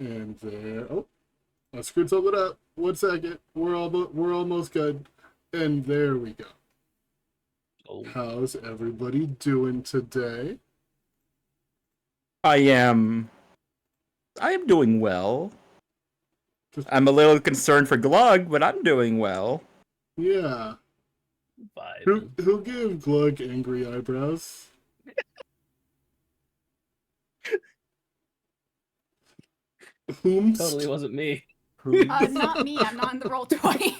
And there. Oh, I screwed something up. 1 second. We're almost good. And there we go. Oh, How's everybody doing today? I am doing well. I'm a little concerned for Glug, but I'm doing well. Yeah. vibing. Who gave Glug angry eyebrows? Whomst? Totally wasn't me. Not me. I'm not in the roll 20.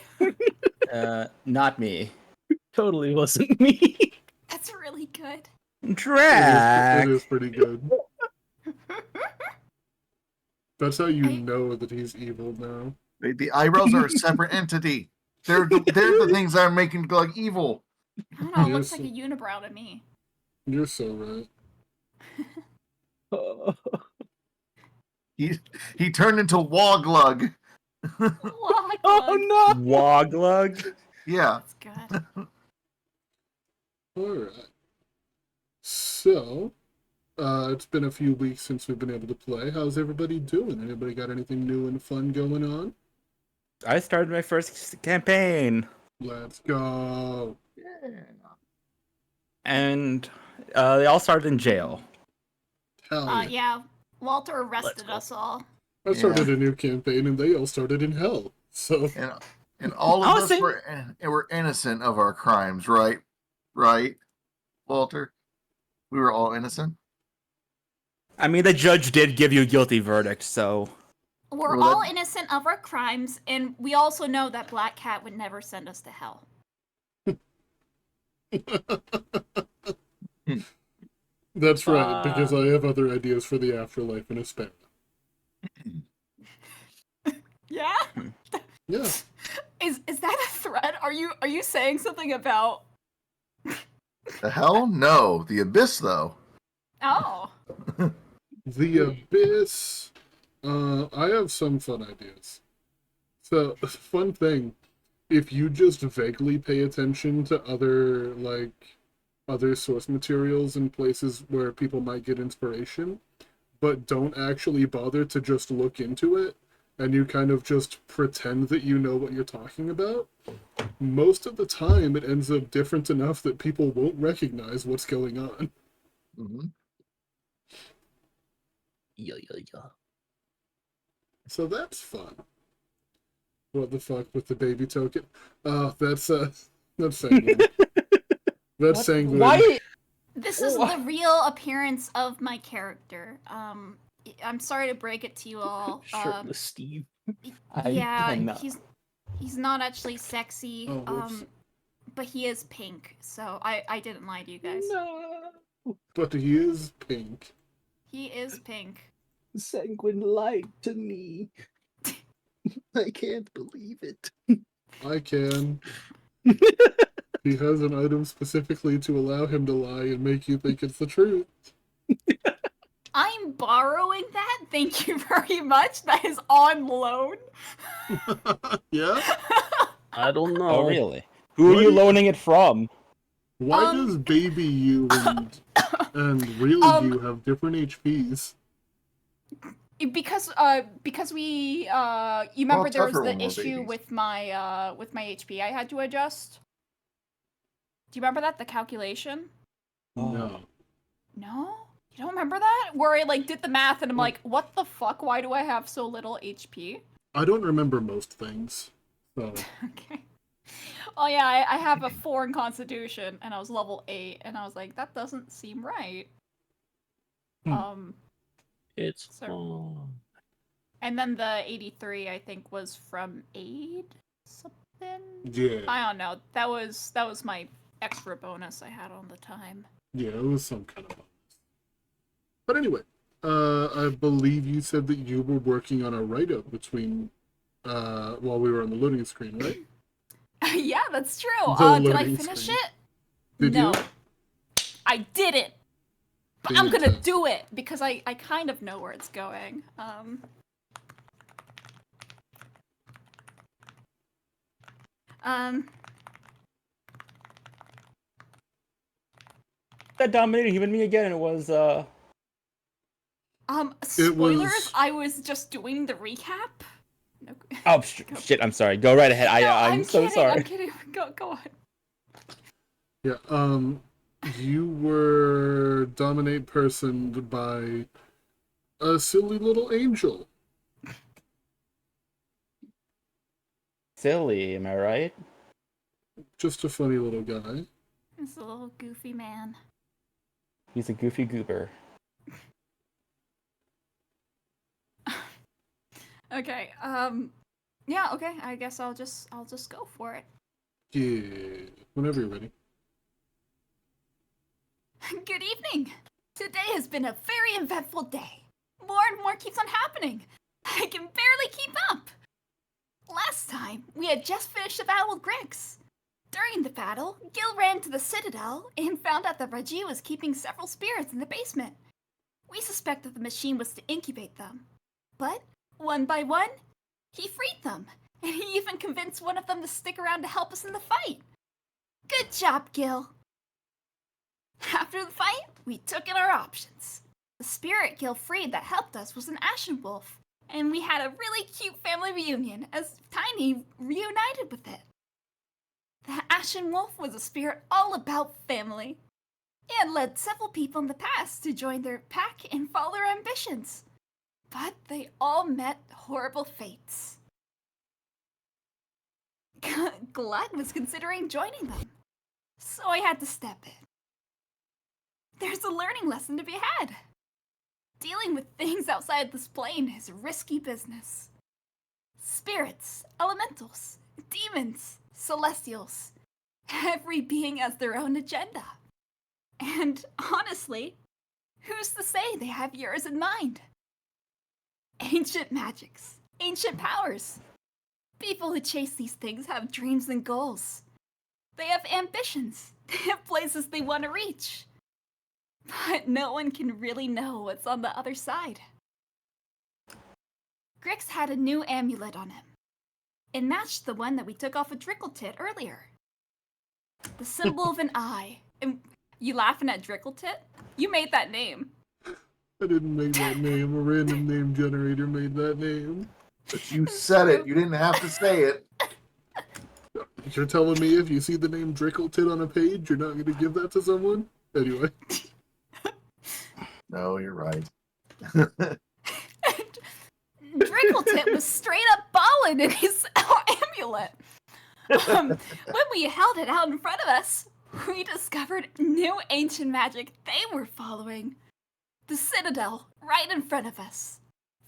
Not me. Totally wasn't me. That's really good. Drac. It is pretty good. That's how you know that he's evil now. The eyebrows are a separate entity. They're the things that are making Glug evil. I don't know. It Yes. looks like a unibrow to me. You're so right. Oh, He turned into Woglug. no! Woglug. Yeah. That's good. Alright. So, it's been a few weeks since we've been able to play. How's everybody doing? Anybody got anything new and fun going on? I started my first campaign, Let's go. and they all started in jail. Hell yeah. Yeah. Walter Let's arrested go. us all. I started a new campaign and they all started in hell. So, And all of us Awesome. were innocent of our crimes, right? Right, Walter? We were all innocent? I mean, the judge did give you a guilty verdict, so We're Well, all that- innocent of our crimes, and we also know that Black Cat would never send us to hell. that's right, because I have other ideas for the afterlife in a spare. Yeah? Yeah. Is that a threat? Are you saying something about? The hell? No. The abyss, though. Oh. The Abyss. I have some fun ideas. So, fun thing, if you just vaguely pay attention to other source materials and places where people might get inspiration, but don't actually bother to just look into it, and you kind of just pretend that you know what you're talking about, most of the time it ends up different enough that people won't recognize what's going on. Mm-hmm. Yeah. So that's fun. What the fuck with the baby token? Oh, that's sanguine. That's sanguine. why? This is the real appearance of my character. I'm sorry to break it to you all. Shirtless Steve. Yeah, cannot. he's not actually sexy. Oh, whoops. But he is pink, so I didn't lie to you guys. No. But he is pink. He is pink. Sanguine lied to me. I can't believe it. I can. He has an item specifically to allow him to lie and make you think it's the truth. I'm borrowing that. Thank you very much. That is on loan. Yeah? I don't know. Oh, really? Who are What? you loaning it from? Why does baby you and real you have different HPs? Because we you remember there was tougher the one, more issue babies. with my HP I had to adjust. Do you remember that, the calculation? No. No? You don't remember that? Where I did the math and I'm like, what the fuck? Why do I have so little HP? I don't remember most things. So, Okay. Oh yeah, I have a 4 in Constitution and I was level 8 and I was like, that doesn't seem right. It's So- fun. And then the 83 I think was from Aid something. yeah. I don't know. That was my extra bonus I had on the time. Yeah, it was some kind of bonus. But anyway, I believe you said that you were working on a write-up between, while we were on the loading screen, right? Yeah, that's true. The Did I loading finish screen. it? Did No. you? I didn't. But I'm gonna Fantastic. do it because I kind of know where it's going. That dominated human me again. It was Spoilers. was- I was just doing the recap. No. Oh shit! I'm sorry. Go right ahead. No, I'm so kidding, sorry. I'm kidding. Go on. Yeah, you were dominate personed by a silly little angel. Silly, am I right? Just a funny little guy. It's a little goofy man. He's a goofy goober. Okay. Yeah. Okay. I guess I'll just go for it. Yeah, whenever you're ready. Good evening. Today has been a very eventful day. More and more keeps on happening. I can barely keep up. Last time, we had just finished a battle with Grix. During the battle, Gil ran to the Citadel and found out that Raji was keeping several spirits in the basement. We suspected the machine was to incubate them. But, one by one, he freed them, and he even convinced one of them to stick around to help us in the fight. Good job, Gil. After the fight, we took in our options. The spirit Gil freed that helped us was an Ashen Wolf, and we had a really cute family reunion as Tiny reunited with it. The Ashen Wolf was a spirit all about family. It had led several people in the past to join their pack and follow their ambitions, but they all met horrible fates. Glug was considering joining them, so I had to step in. There's a learning lesson to be had. Dealing with things outside this plane is risky business. Spirits, elementals, demons, celestials. Every being has their own agenda. And honestly, who's to say they have yours in mind? Ancient magics, ancient powers. People who chase these things have dreams and goals. They have ambitions. They have places they want to reach. But no one can really know what's on the other side. Grix had a new amulet on him. It matched the one that we took off of Drickletit earlier. The symbol of an eye. And you laughing at Drickletit? You made that name. I didn't make that name. A random name generator made that name. You said it. You didn't have to say it. You're telling me if you see the name Drickletit on a page, you're not going to give that to someone? Anyway. No, you're right. Drickletit was straight up ballin' in his amulet. When we held it out in front of us, we discovered new ancient magic they were following. The Citadel, right in front of us.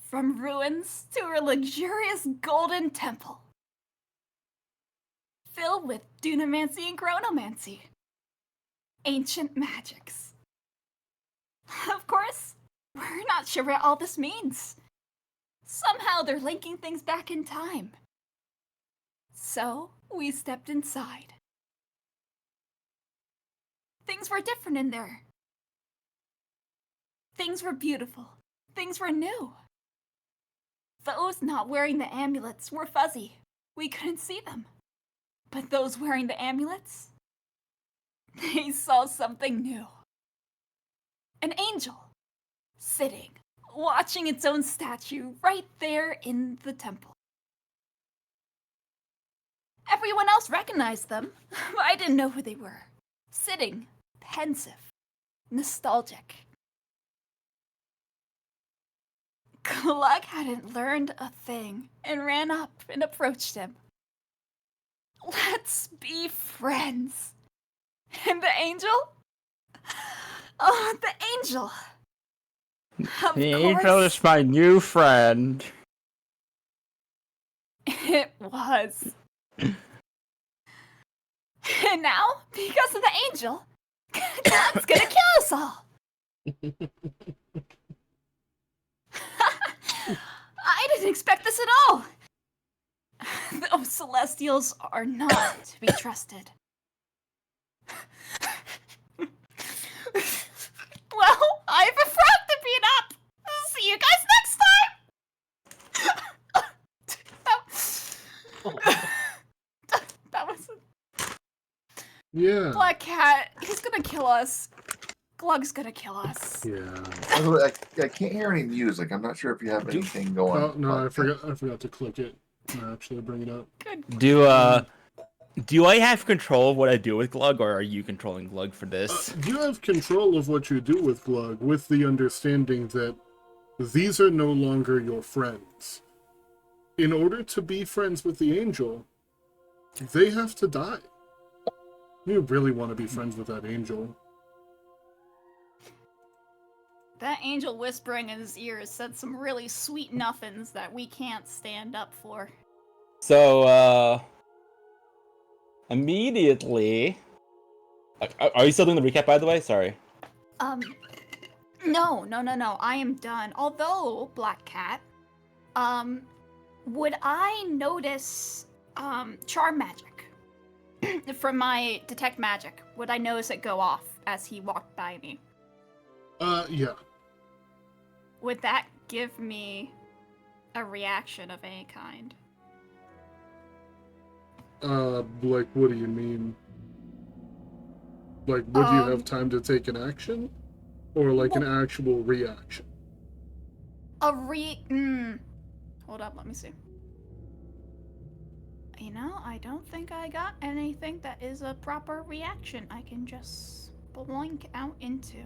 From ruins to a luxurious golden temple. Filled with Dunamancy and Chronomancy. Ancient magics. Of course, we're not sure what all this means. Somehow they're linking things back in time. So, we stepped inside. Things were different in there. Things were beautiful. Things were new. Those not wearing the amulets were fuzzy. We couldn't see them. But those wearing the amulets, they saw something new. An angel, sitting, watching its own statue right there in the temple. Everyone else recognized them, but I didn't know who they were. Sitting, pensive, nostalgic. Glug hadn't learned a thing and ran up and approached him. Let's be friends. And the angel? Oh, the angel. Of The course, angel is my new friend. it was. And now, because of the angel, God's gonna kill us all. I didn't expect this at all. Those celestials are not to be trusted. Well, I have a frog to beat up. See you guys next time. that was Yeah. Black Cat. He's gonna kill us. Glug's gonna kill us. Yeah. By the way, I can't hear any music. I'm not sure if you have anything going. Oh no, I forgot to click it. Actually, bring it up. Good. Do I have control of what I do with Glug, or are you controlling Glug for this? You have control of what you do with Glug, with the understanding that these are no longer your friends. In order to be friends with the angel, they have to die. You really want to be friends with that angel. That angel whispering in his ears said some really sweet nothings that we can't stand up for. So, immediately... Are you still doing the recap, by the way? Sorry. No. I am done. Although, Black Cat, would I notice, charm magic? From my detect magic, would I notice it go off as he walked by me? Yeah. Would that give me a reaction of any kind? Like, what do you mean? Like, would you have time to take an action? Or, like, an actual reaction? Hold up, let me see. You know, I don't think I got anything that is a proper reaction I can just blink out into.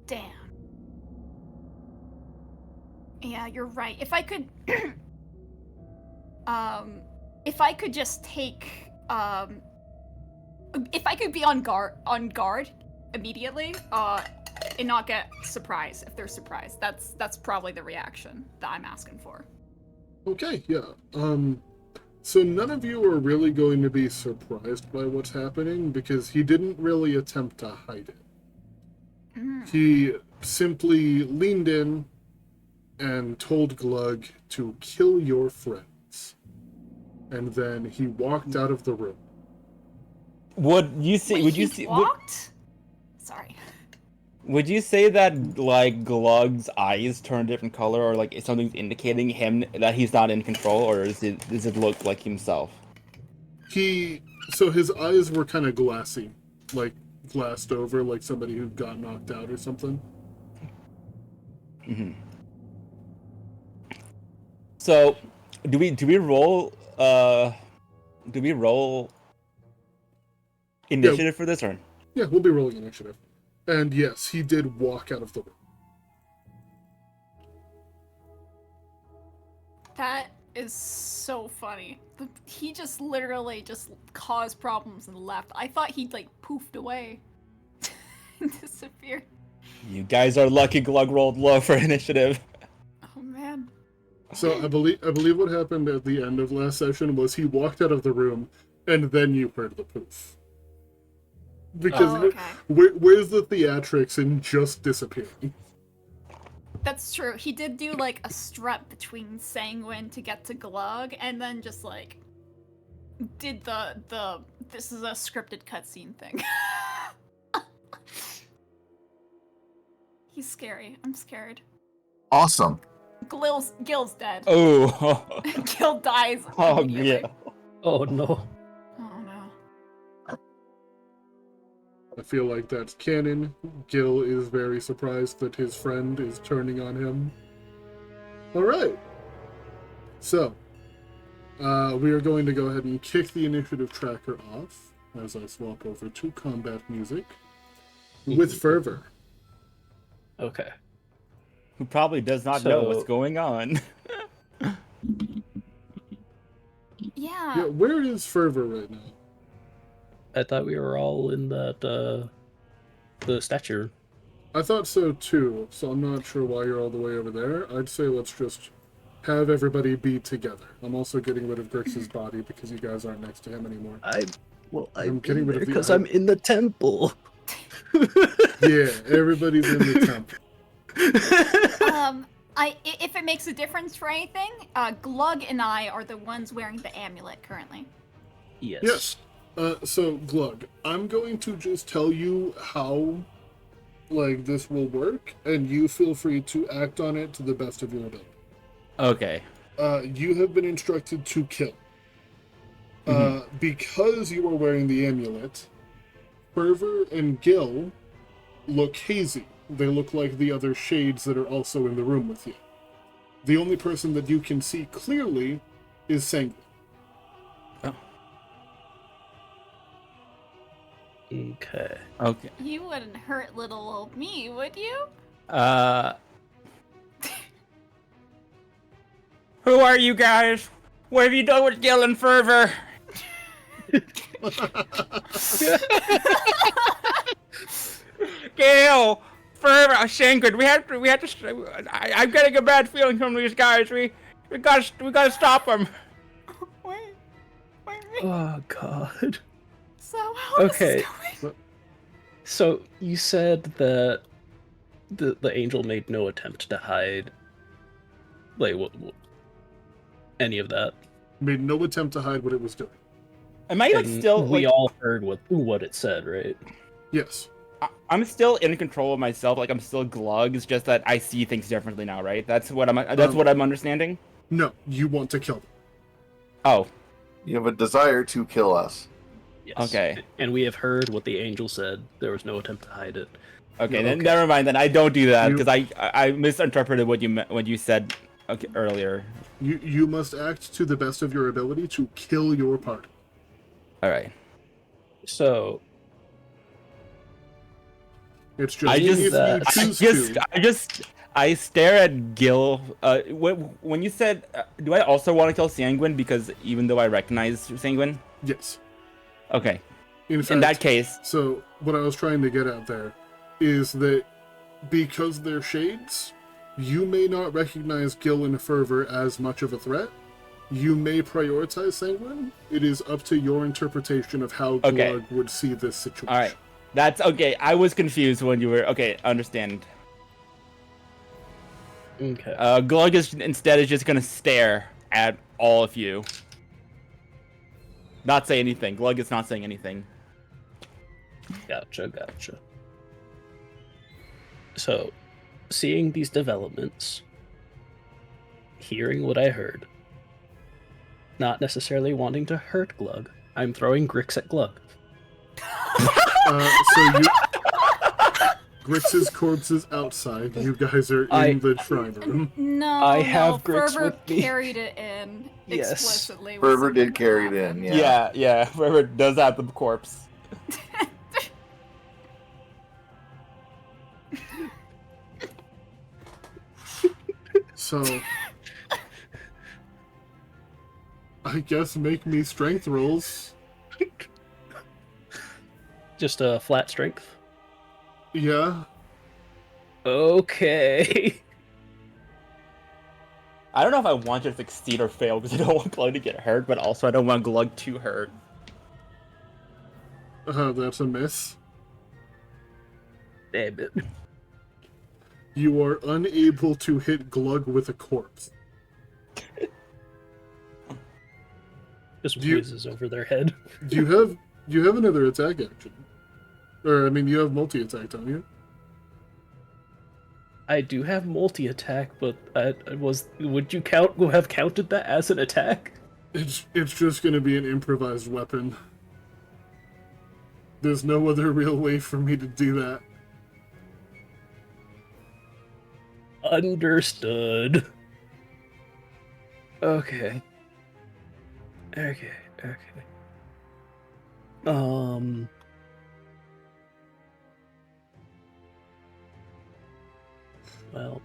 Damn. Yeah, you're right. If I could... if I could just take... if I could be on guard immediately, and not get surprised if they're surprised. That's probably the reaction that I'm asking for. Okay, yeah. So none of you are really going to be surprised by what's happening because he didn't really attempt to hide it. He simply leaned in and told Glug to kill your friends. And then he walked out of the room. Would you say? Walked? Sorry. Would you say that like Glug's eyes turn a different color, or like something's indicating him that he's not in control, or does it look like himself? So his eyes were kind of glassy, like glassed over, like somebody who got knocked out or something. Mm-hmm. So, do we roll initiative for this, or? Yeah, we'll be rolling initiative. And yes, he did walk out of the room. That is so funny. He just literally just caused problems and left. I thought he'd like poofed away and disappeared. You guys are lucky Glug rolled low for initiative. Oh man. So I believe what happened at the end of last session was he walked out of the room, and then you heard the poof. Because where's the theatrics in just disappearing? That's true. He did do like a strut between Sanguine to get to Glug, and then just like did the this is a scripted cutscene thing. He's scary. I'm scared. Awesome. Gil's dead. Oh. Gil dies. Oh immediately. yeah. Oh no. Oh no. I feel like that's canon. Gil is very surprised that his friend is turning on him. Alright. So, we are going to go ahead and kick the initiative tracker off as I swap over to combat music with Fervor. Okay. Who probably does not know what's going on. Yeah, where is Fervor right now? I thought we were all in that the statue. I thought so too, so I'm not sure why you're all the way over there. I'd say let's just have everybody be together. I'm also getting rid of Grix's body because you guys aren't next to him anymore. I'm getting rid of the because I'm in the temple. Yeah, everybody's in the temple. If it makes a difference for anything, Glug and I are the ones wearing the amulet currently. Yes. So Glug, I'm going to just tell you how, like, this will work, and you feel free to act on it to the best of your ability. Okay. You have been instructed to kill. Because you are wearing the amulet, Fervor and Gil look hazy. They look like the other shades that are also in the room with you. The only person that you can see clearly is Sanguine. Oh. Okay. Okay. You wouldn't hurt little old me, would you? Who are you guys? What have you done with Gil and Fervor? Gale, Fervor, Sanguine, we have to. I'm getting a bad feeling from these guys. We gotta stop them. Wait. Oh God. So how is Okay. this going? So you said that the angel made no attempt to hide, like, what any of that. Made no attempt to hide what it was doing. Am I like And still? we like, all heard what it said, right? Yes. I'm still in control of myself. Like I'm still Glug. It's just that I see things differently now, right? That's what I'm understanding. No, you want to kill them. Oh, You have a desire to kill us. Yes. okay. And we have heard what the angel said. There was no attempt to hide it. Okay, Yeah, then okay. never mind. Then I don't do that You- because I misinterpreted what you said earlier. You must act to the best of your ability to kill your party. All right. So It's just I just- if you choose to. I stare at Gil. When you said, do I also want to kill Sanguine? Because even though I recognize Sanguine, Yes. okay. In fact, In that case, so what I was trying to get at there is that because they're shades, you may not recognize Gil and Fervor as much of a threat. You may prioritize Sanguine. It is up to your interpretation of how Okay. Glug would see this situation. all right. That's okay. I was confused when you were okay. Understand. okay. Glug is just gonna stare at all of you. Not say anything. Glug is not saying anything. Gotcha. So, seeing these developments, hearing what I heard, not necessarily wanting to hurt Glug, I'm throwing Grix at Glug. Grix's corpse is outside. You guys are in I- the shrine room. No, I have no, Grix Fervor with me. carried it in Yes. explicitly. with Fervor something did carry it that in, happened. Yeah. Whoever does have the corpse. So, I guess make me strength rolls. Just a flat strength. Yeah. Okay. I don't know if I want to succeed or fail because I don't want Glug to get hurt, but also I don't want Glug to hurt. That's a miss. Damn it. You are unable to hit Glug with a corpse. Just Do you- whizzes over their head. You have another attack action. Or I mean you have multi-attack, don't you? I do have multi-attack, but would you have counted that as an attack? It's just gonna be an improvised weapon. There's no other real way for me to do that. Understood. Okay. Well.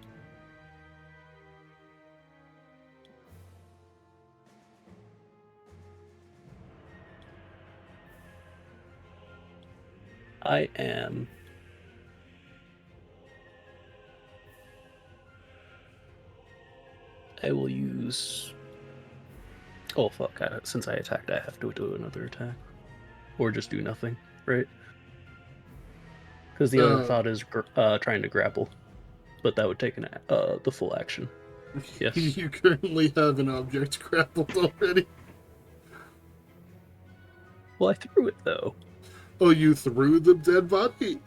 I am. I will use. Oh fuck! Since I attacked, I have to do another attack, or just do nothing, right? Because the other thought is trying to grapple, but that would take the full action. Yes. You currently have an object grappled already. Well, I threw it though. Oh, you threw the dead body?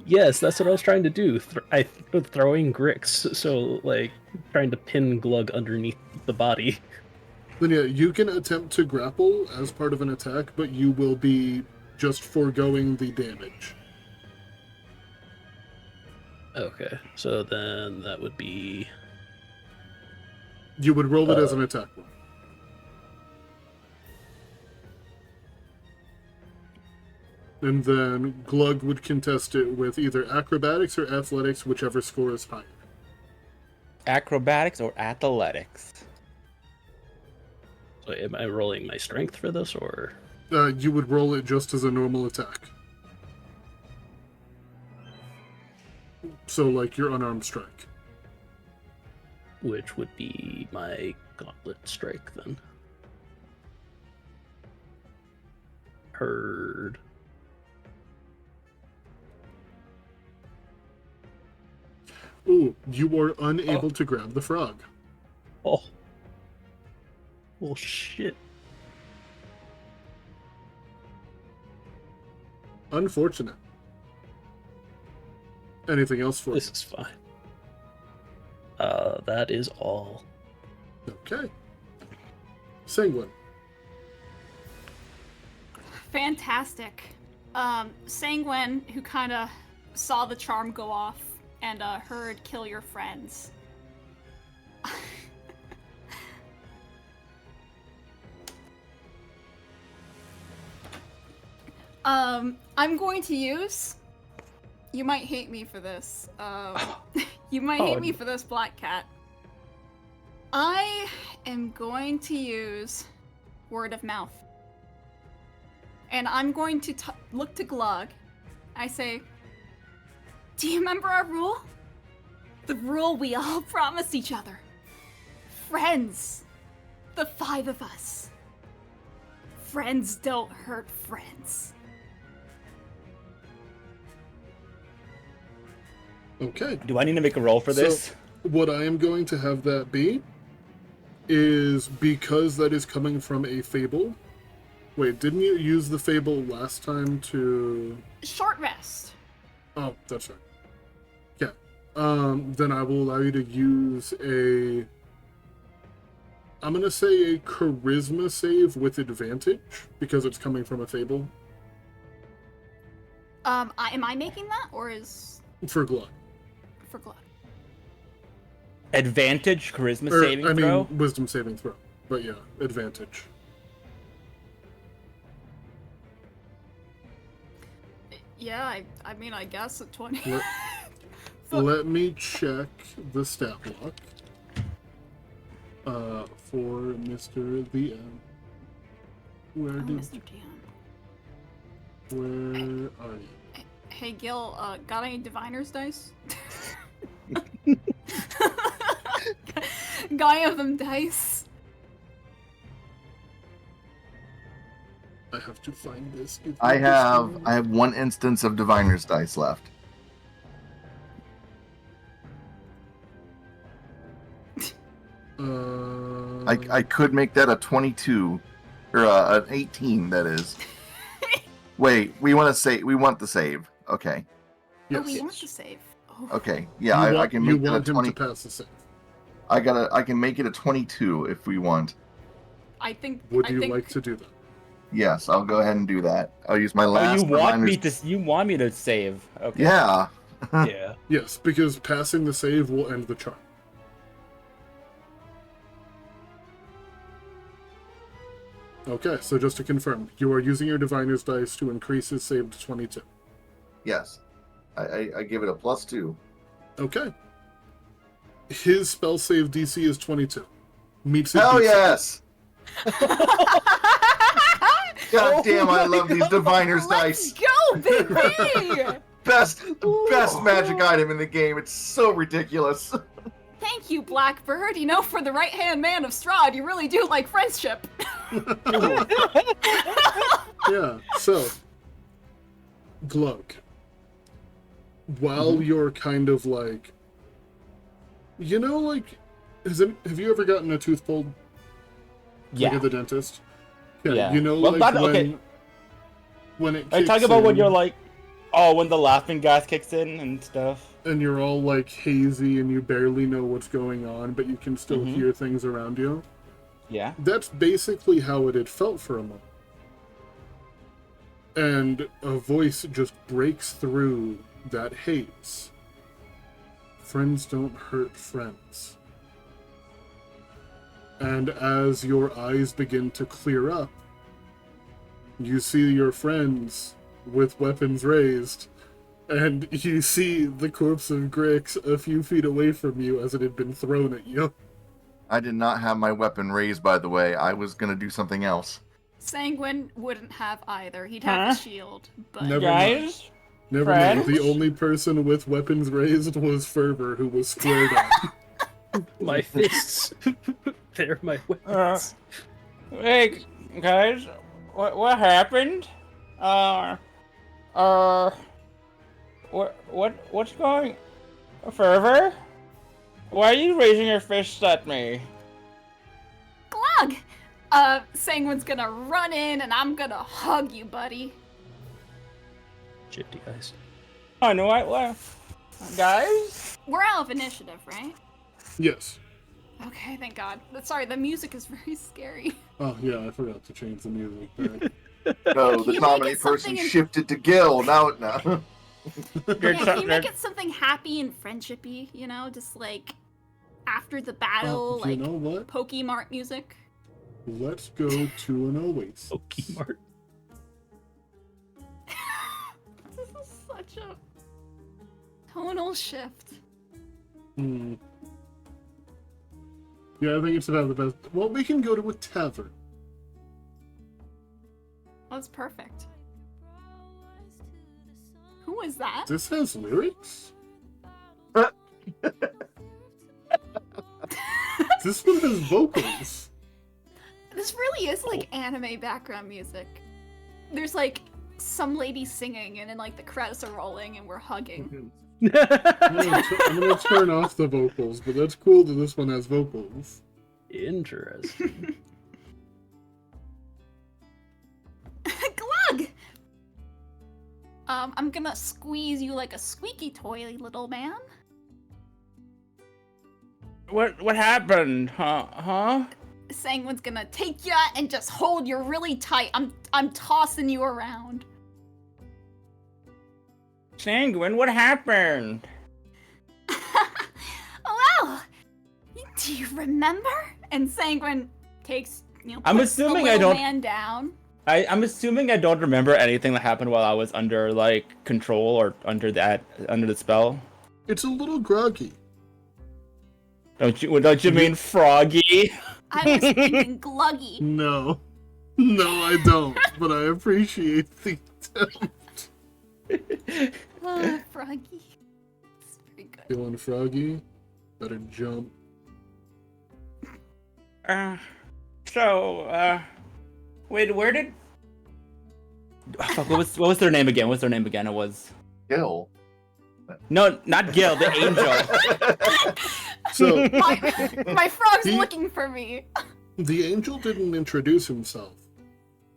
Yes, that's what I was trying to do. Throwing Grix, so like trying to pin Glug underneath the body. Then yeah, you can attempt to grapple as part of an attack, but you will be just foregoing the damage. Okay, so then that would be You would roll it as an attack roll. And then Glug would contest it with either acrobatics or athletics, whichever score is higher. Acrobatics or athletics? so. Am I rolling my strength for this, or You would roll it just as a normal attack. So, like your unarmed strike. which would be my gauntlet strike then? Heard. Ooh, you are unable to grab the frog. Oh. Well, shit. Unfortunate. Anything else for This is fine. That is all. you? Okay. Sanguine. Fantastic. Sanguine, who kind of saw the charm go off and heard "kill your friends." I'm going to use. You might hate me for this. You might hate me for this, Black Cat. I am going to use word of mouth. And I'm going to look to Glug. I say, do you remember our rule? The rule we all promised each other. Friends. The 5 of us. Friends don't hurt friends. Okay. Do I need to make a roll for this? So, what I am going to have that be is because that is coming from a fable. Wait, didn't you use the fable last time to... Short rest. Oh, that's right. Yeah. Then I will allow you to use a... I'm going to say a charisma save with advantage, because it's coming from a fable, Am I making that, or is for Glug. for Glug? Advantage charisma Or, saving I throw? mean, wisdom saving throw. But yeah, advantage. Yeah, I mean, I guess at 20. Let, Fuck. let me check the stat block for Mr. DM. Where Oh, did... Mr. DM. Where are you? Hey, Gil, got any diviner's dice? Got any of them dice? I have to find this. If I you have understand. one instance of diviner's dice left. I could make that a 22 or an 18. That is. Wait, we want the save. Okay. Oh, Yes. we want to save. Oh. Okay. Yeah, You I want- can you make it a want him 20. to pass the save. I can make it a 22 if we want. I think. Would I you think, like to do that? Yes, I'll go ahead and do that. I'll use my Oh, last. you want me diviner's- to? You want me to save? Okay. Yeah. Yeah. Yes, because passing the save will end the charm. Okay, so just to confirm, you are using your diviner's dice to increase his save to 22. Yes. I give it a +2. Okay. His spell save DC is 22. Meets his Hell DC. yes! God damn, I love these diviner's Let's dice. go, baby! Best magic item in the game. It's so ridiculous. Thank you, Blackbird. You know, for the right-hand man of Strahd, you really do like friendship. Yeah, so, Glug. While you're kind of like, you know, like, have you ever gotten a tooth pulled? Like Yeah. at the dentist? Yeah. You know, Well, like but- when, okay. when it Are you kicks talking about when in you're like, oh, when the laughing gas kicks in and stuff? and you're all like hazy and you barely know what's going on, but you can still Mhm. hear things around you? Yeah. That's basically how it had felt for a moment. And a voice just breaks through that haze. friends don't hurt friends. And as your eyes begin to clear up, you see your friends with weapons raised, and you see the corpse of Grix a few feet away from you as it had been thrown at you. I did not have my weapon raised, by the way. I was gonna do something else. Sanguine wouldn't have either. He'd have a shield, but Never Guys, Never mind. friends? The only person with weapons raised was Fervor, who was squared on. My fists. They're my weapons. Hey, guys, what happened? What's going? Fervor? Why are you raising your fists at me? Glug! Sanguine's gonna run in and I'm gonna hug you, buddy. Gypsy guys. Oh no, what? Guys? We're out of initiative, right? Yes. Okay, thank God. Sorry, the music is very scary. Oh, yeah, I forgot to change the music. Right. No, Can the you comedy make it something person in- shifted to Gil. Now. Yeah, can you make it something happy and friendshipy, you know? Just like after the battle, You like know what? Pokemart music. Let's go to an oasis. Pokemart. This is such a tonal shift. Hmm. Yeah, I think it's about the best. Well, we can go to a tavern. That's perfect. Who is that? This has lyrics? This one has vocals. This really is like anime background music. There's like some lady singing and then like the credits are rolling and we're hugging. I'm gonna turn off the vocals, but that's cool that this one has vocals. Interesting. Glug! I'm gonna squeeze you like a squeaky toy, little man. What happened? Huh? Sanguine's gonna take ya and just hold you really tight. I'm tossing you around. Sanguine, what happened? Well, do you remember? And Sanguine takes, I'm puts assuming the I little don't- man down. I'm assuming I don't remember anything that happened while I was under like control or under the spell. It's a little groggy. Don't you mean froggy? I was thinking gluggy. No. No, I don't, but I appreciate the attempt. Oh, Froggy. It's very good. Feeling froggy? Better jump. Wait, where did? Oh, fuck, what was their name again? It was Gil. no, not Gil, the angel. So, My frog's He- looking for me. the angel didn't introduce himself,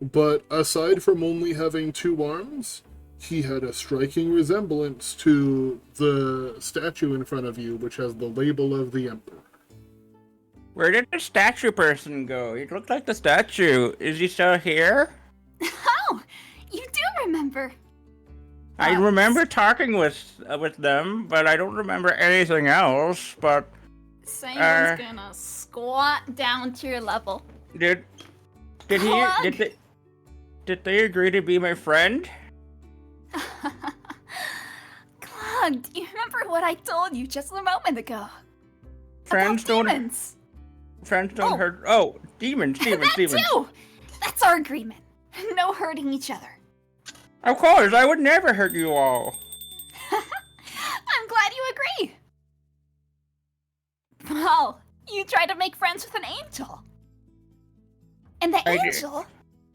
but aside from only having 2 arms, he had a striking resemblance to the statue in front of you, which has the label of the Emperor. Where did the statue person go? He looked like the statue. Is he still here? Oh, you do remember. I remember talking with them, but I don't remember anything else. But Sanguine's gonna squat down to your level. did Glug. they agree to be my friend? Glug, do you remember what I told you just a moment ago? Friends About don't demons. Oh. hurt. Oh, demons. That too! That's our agreement. No hurting each other. Of course, I would never hurt you all. I'm glad you agree. Well, you tried to make friends with an angel. And the I did. angel,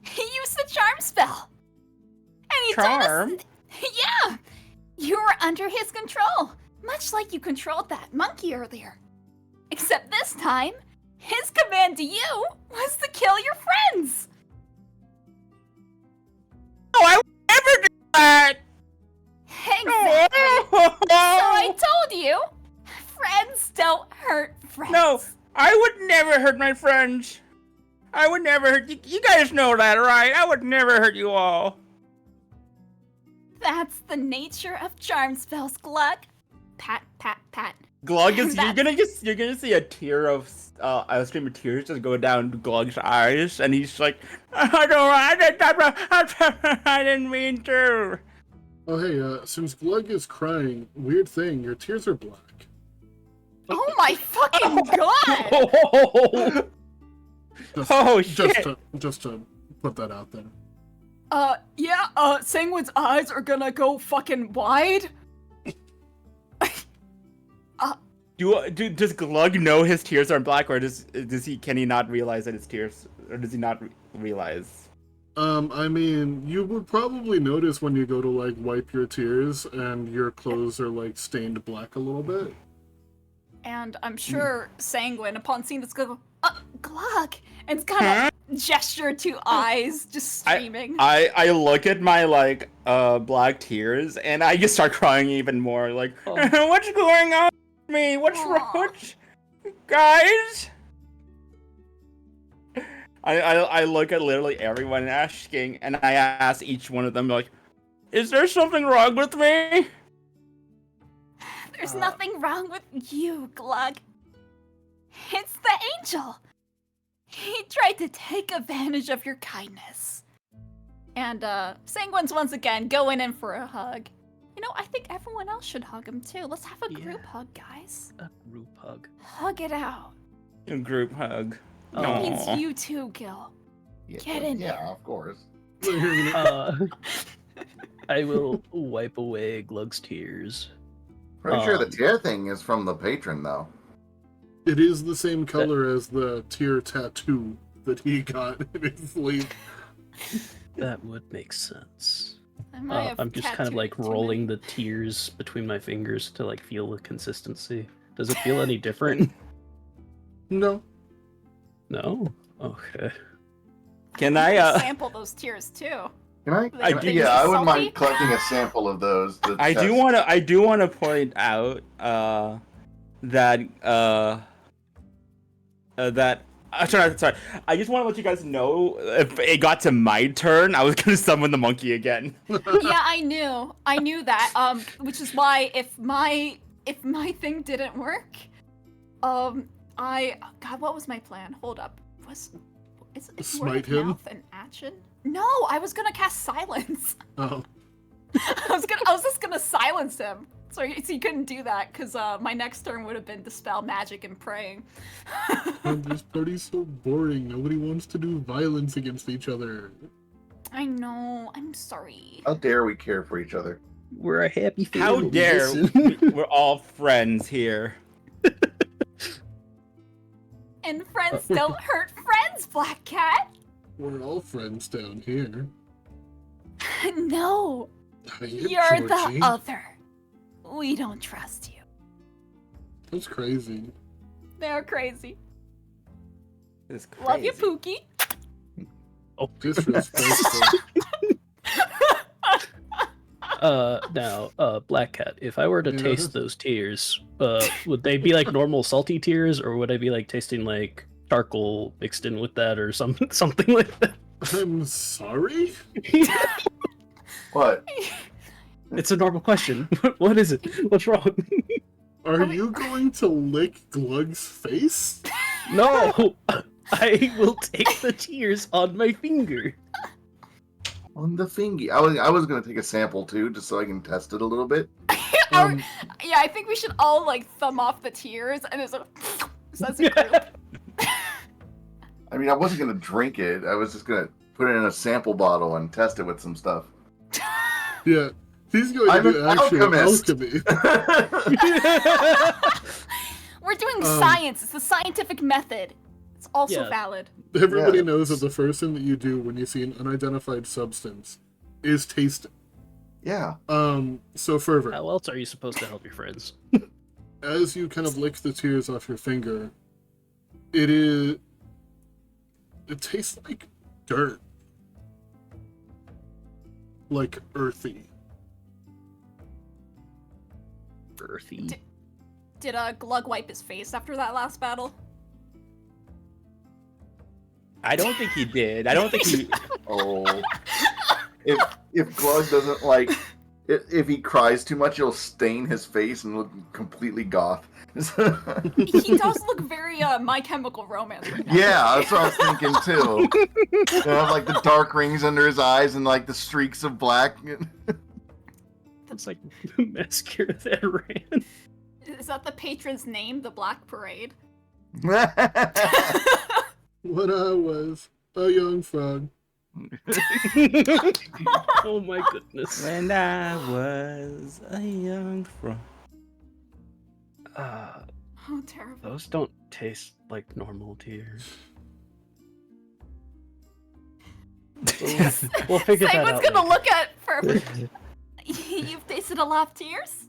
he used the charm spell. And he Charm? told us, yeah, you were under his control, much like you controlled that monkey earlier. Except this time, his command to you was to kill your friends. Oh, I would never do that. Exactly. So I told you, friends don't hurt friends. No, I would never hurt my friends. I would never hurt you. You guys know that, right? I would never hurt you all. That's the nature of charm spells, Glug. pat, pat, pat. Glug is That- you're gonna see a tear of a stream of tears just go down Glug's eyes, and he's like, I didn't mean to. Oh hey, since Glug is crying, weird thing, your tears are black. Oh my fucking god! Just, Oh shit! just to put that out there. Yeah, Sanguine's eyes are gonna go fucking wide. Does Glug know his tears are black, or can he not realize that his tears, or does he not realize? I mean, you would probably notice when you go to like wipe your tears and your clothes are like stained black a little bit. And I'm sure Sanguine, upon seeing this, go, Glug! And it's kind of gesture to eyes just streaming. I look at my like black tears, and I just start crying even more. Like, what's going on with me? What's wrong, guys? I look at literally everyone asking, and I ask each one of them, like, is there something wrong with me? There's nothing wrong with you, Glug. It's the angel. He tried to take advantage of your kindness. And, Sanguine's once again going in for a hug. You know, I think everyone else should hug him too. Let's have a group hug, guys. A group hug. Hug it out. A group hug. That means Aw. you too, Gil. Yeah, Get in Yeah, there. of course. I will wipe away Glug's tears. Pretty sure the tear thing is from the patron, though. It is the same color as the tear tattoo that he got in his sleeve. That would make sense. I might have I'm just kind of tattooed like too rolling many. the tears between my fingers to like feel the consistency. Does it feel any different? No. No? Okay. Can I I sample those tears too? Can I? I do- Yeah, I wouldn't salty? mind collecting a sample of those. to I test. do want to point out that sorry. I just want to let you guys know if it got to my turn, I was gonna summon the monkey again. Yeah, I knew that. Which is why if my thing didn't work, God, what was my plan? Hold up. Is word Smite of him? mouth an action? No, I was gonna cast silence. Oh. I was just gonna silence him. So you couldn't do that because my next turn would have been dispel magic and praying. This party's so boring. Nobody wants to do violence against each other. I know. I'm sorry. How dare we care for each other? We're a happy family. How dare Listen. we're all friends here. And friends don't hurt friends, Black Cat. We're all friends down here. No, Hiya, you're Georgie. the other. We don't trust you. That's crazy. They're crazy. It's crazy. Love you, Pookie. Disrespectful. Now, Black Cat, if I were to Yeah. taste those tears, would they be like normal salty tears, or would I be like tasting like charcoal mixed in with that, or something like that? I'm sorry? What? It's a normal question. What is it? What's wrong? Are you going to lick Glug's face? No! I will take the tears on my finger. On the fingy. I was gonna take a sample too, just so I can test it a little bit. Um, Yeah, I think we should all like thumb off the tears and it's like as a group. I mean, I wasn't gonna drink it. I was just gonna put it in a sample bottle and test it with some stuff. yeah. He's going to I'm do an actual alchemist. alchemy. We're doing science. It's the scientific method. It's also Yeah. valid. Everybody Yeah. knows that the first thing that you do when you see an unidentified substance is taste it. Yeah. So Fervor, How else are you supposed to help your friends? as you kind of lick the tears off your finger, it tastes like dirt. Like earthy. Earthy. Did Glug wipe his face after that last battle? I don't think he did. I don't think he. Oh. If Glug doesn't like If he cries too much, it'll stain his face and look completely goth. He does look very My Chemical Romance. Right now. Yeah, that's what I was thinking too. You know, like the dark rings under his eyes and like the streaks of black. It's like the mascara that ran. Is that the patron's name, the Black Parade? When I was a young frog. Oh my goodness. When I was a young frog. Oh, terrible. Those don't taste like normal tears. We'll figure that Someone's out. gonna later. look at Fervor. You've tasted a lot of tears?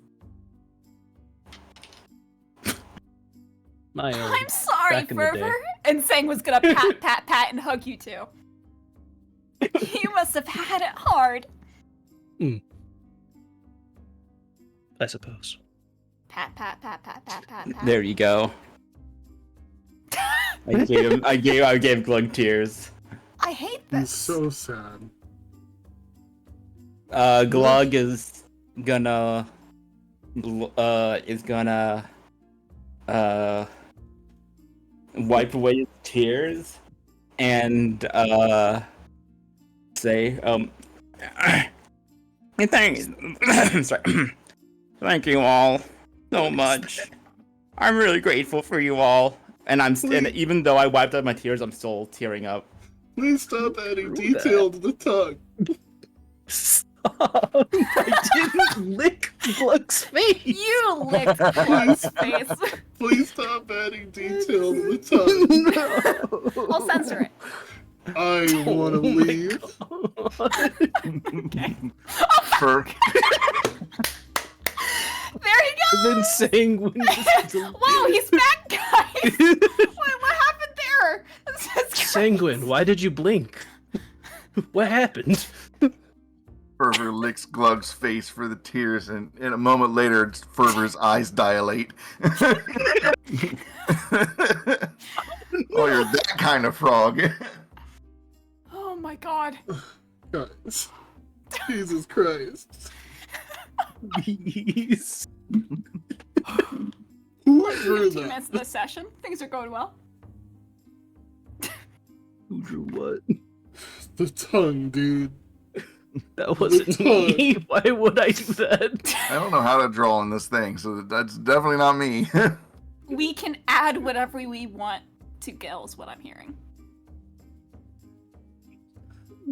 My own. I'm sorry, back in the day. Fervor. And Sang was gonna pat, and hug you too. You must have had it hard. I suppose. Pat. There you go. I gave Glug tears. I hate He's this. so sad. Glug is gonna wipe away his tears and say thank you all so much. I'm really grateful for you all, and and even though I wiped out my tears, I'm still tearing up. Please stop adding Screw detail to the tongue. Stop! I didn't lick Glug's face! You licked Glug's face. Please stop adding detail to the tongue. I'll censor it. I want to leave. For There you go. And then saying when Wow, he's back, guys. What happened there? This is Sanguine, why did you blink? What happened? Fervor licks Glug's face for the tears, and a moment later, Fervor's eyes dilate. Oh, you're that kind of frog. Oh my god. Guys. Jesus Christ. Please. Who Like drew 15 that? minutes of the session. Things are going well. Who drew what? The tongue, dude. That wasn't me. Why would I do that? I don't know how to draw on this thing, so that's definitely not me. We can add whatever we want to Gil, is what I'm hearing.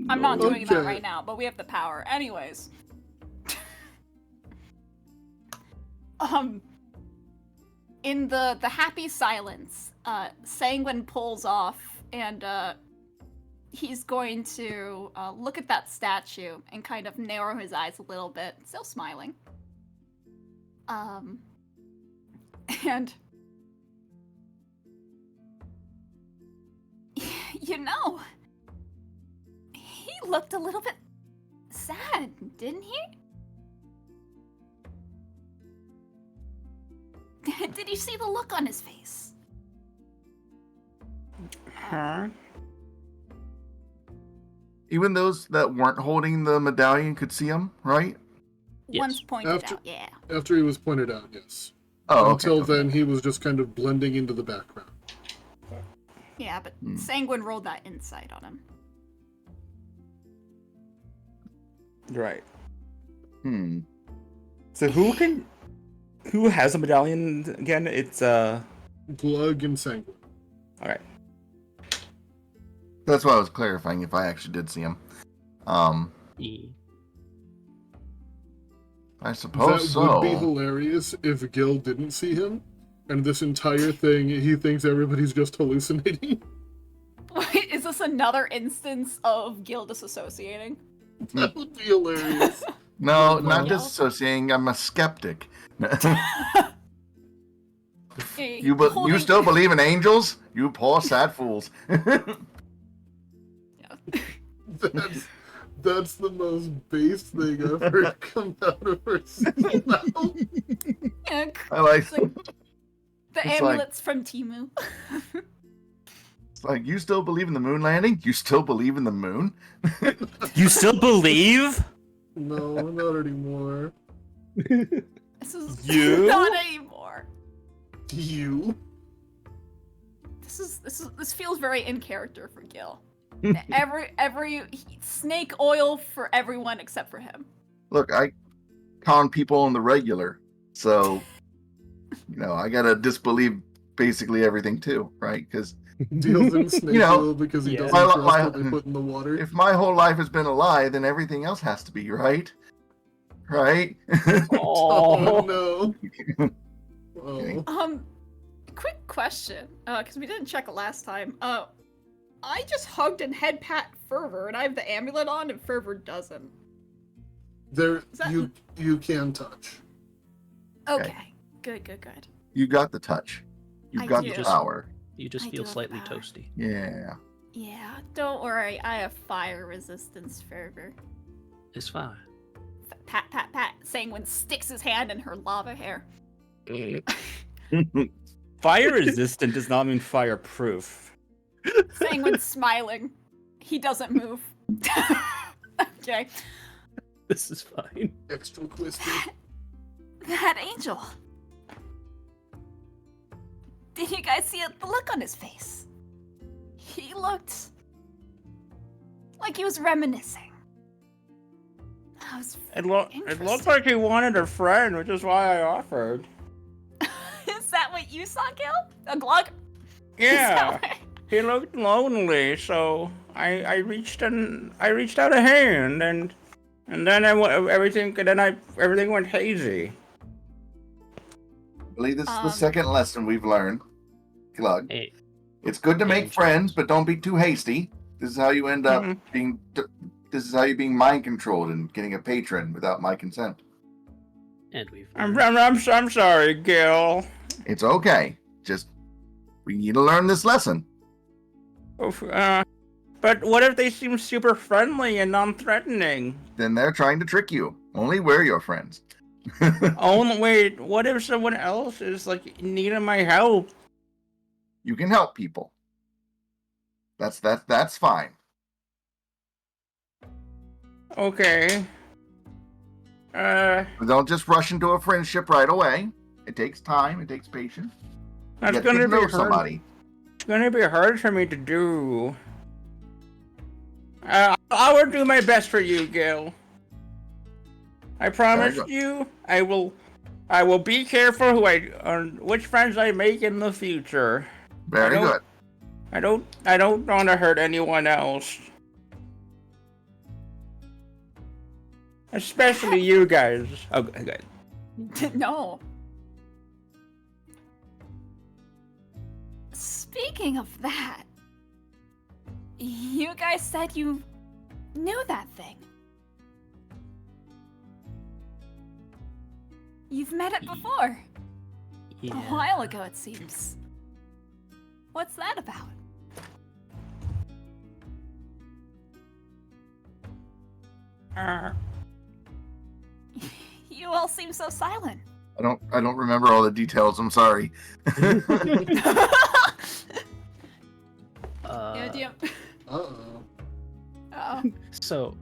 I'm not doing that Okay. right now, but we have the power. Anyways. In the happy silence, Sanguine pulls off and he's going to look at that statue and kind of narrow his eyes a little bit, still smiling. And you know, he looked a little bit sad, didn't he? Did you see the look on his face? Huh? Even those that weren't holding the medallion could see him, right? Yes. Once pointed After- out, yeah. After he was pointed out, yes. Oh, okay, Until okay. then, he was just kind of blending into the background. Yeah, but Hmm. Sanguine rolled that insight on him. Right. Hmm. So who has a medallion again? It's Glug and Sanguine. alright. That's why I was clarifying if I actually did see him. I suppose That so. would be hilarious if Gil didn't see him, and this entire thing, he thinks everybody's just hallucinating. Wait, is this another instance of Gil disassociating? That would be hilarious. No, not Yeah. disassociating. I'm a skeptic. Hey, you holding- still believe in angels? You poor sad fools. That's the most base thing I've heard come out of her single mouth. Yeah, I like. it's like the It's like- amulets from Timu. It's like, you still believe in the moon landing? You still believe in the moon? You still believe? No, not anymore. This is You? not anymore. You? This feels very in character for Gil. Every snake oil for everyone except for him. Look, I con people on the regular, so I gotta disbelieve basically everything too, right? Because Deals in snake You know, oil because he yeah. doesn't My- trust my- what they put in the water. if my whole life has been a lie, then everything else has to be, right? Right? Oh Oh, no. Oh. Quick question, because we didn't check it last time. I just hugged and head pat Fervor, and I have the amulet on, and Fervor doesn't. There Is that- you can touch. Okay. Good. You got the touch. You've I got do. the power. you just I feel do have slightly power. toasty. Yeah. Yeah, don't worry. I have fire resistance, Fervor. It's fine. Pat. Sanguine sticks his hand in her lava hair. Fire resistant does not mean fireproof. Sanguine's smiling. He doesn't move. Okay. This is fine. Extra twisted. That angel. Did you guys see the look on his face? He looked like he was reminiscing. That was It looked like he wanted a friend, which is why I offered. Is that what you saw, Gil? A glug? Yeah, Is that he looked lonely, so I reached out a hand, and then everything went hazy. I believe this is the Um, second lesson we've learned. Glug. Hey, It's good to make Angel. friends, but don't be too hasty. This is how you end up Mhm. being. This is how you're being mind controlled and getting a patron without my consent. and we've. I'm sorry, Gil. It's okay. Just we need to learn this lesson. But what if they seem super friendly and non-threatening? Then they're trying to trick you. Only we're your friends. Oh wait, what if someone else is like needing my help? You can help people. That's fine. Okay. But don't just rush into a friendship right away. It takes time. It takes patience. That's you have to gonna get to know be hard. somebody. It's gonna be hard for me to do. I will do my best for you, Gil. I promise good. you, I will be careful on which friends I make in the future. Very I don't- good. I don't want to hurt anyone else. Especially you guys. Okay. No. Speaking of that, you guys said you knew that thing. You've met it before. Yeah. A while ago, it seems. What's that about? You all seem so silent. I don't remember all the details. I'm sorry. Yeah, Uh-oh. oh. So.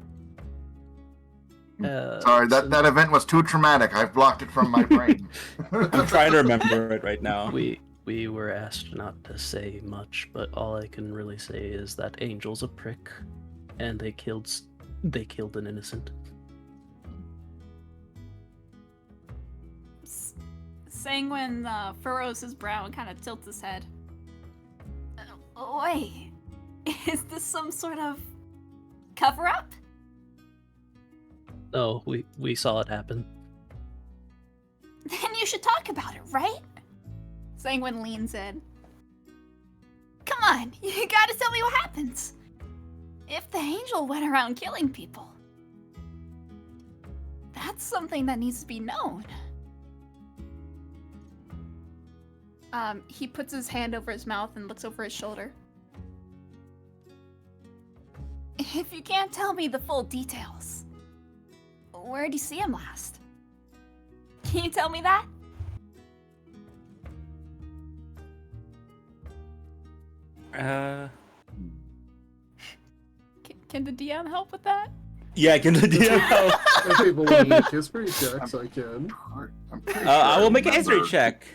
Sorry, that event was too traumatic. I've blocked it from my brain. I'm trying to remember it right now. We were asked not to say much, but all I can really say is that Angel's a prick, and they killed an innocent. Sanguine furrows his brow and kind of tilts his head. Wait, is this some sort of cover-up? Oh, we saw it happen. Then you should talk about it, right? Sanguine leans in. Come on, you gotta tell me what happens. If the angel went around killing people, that's something that needs to be known. He puts his hand over his mouth and looks over his shoulder. If you can't tell me the full details, where did you see him last? Can you tell me that? Uh, Can the DM help with that? Yeah, can the DM help? If people want to make history checks, I can. I'm pretty I sure will make a history remember. check.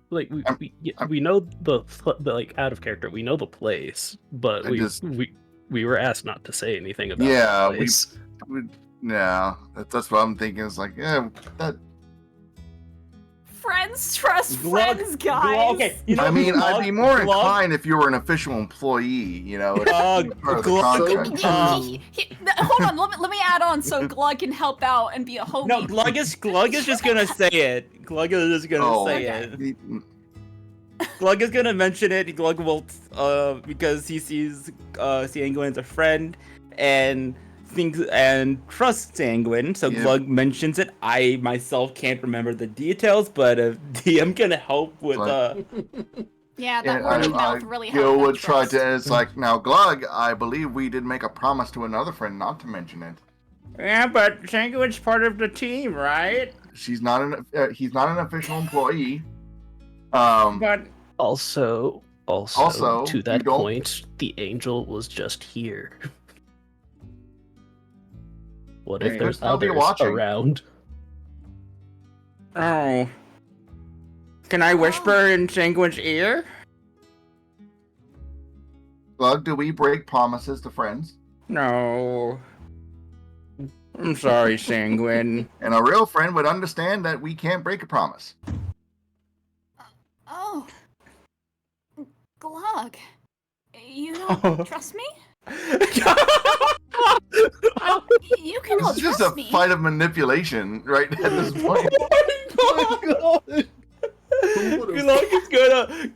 Like I'm- we know the like out of character. We know the place, but I just- we were asked not to say anything about Yeah, the place. Yeah, that's what I'm thinking. It's like, yeah, that. Friends trust Glug- friends, guys. Okay, you know, I mean, I'd be more Glug- inclined if you were an official employee. You know, it's part of the Glug- contract. Hold on, let me add on so Glug can help out and be a homie. No, Glug is just gonna say it. Glug is just gonna Oh, say okay. it. Glug is gonna mention it. Glug will, because he sees Sanguine as a friend and thinks and trusts Sanguine. So Yeah. Glug mentions it. I myself can't remember the details, but DM can help with. Yeah, that And word of mouth really helped. Gil that would try trust. to. It's like, now, Glug, I believe we did make a promise to another friend not to mention it. Yeah, but Sanguine's part of the team, right? He's not an official employee. But Also, Also, to you that don't- point, the angel was just here. What They if could there's still be others watching. around? oh, can I whisper in Sanguine's ear? Glug, do we break promises to friends? No. I'm sorry, Sanguine. And a real friend would understand that we can't break a promise. Oh, Glug, you don't trust me? You can all This is just trust a me. fight of manipulation, right at this point.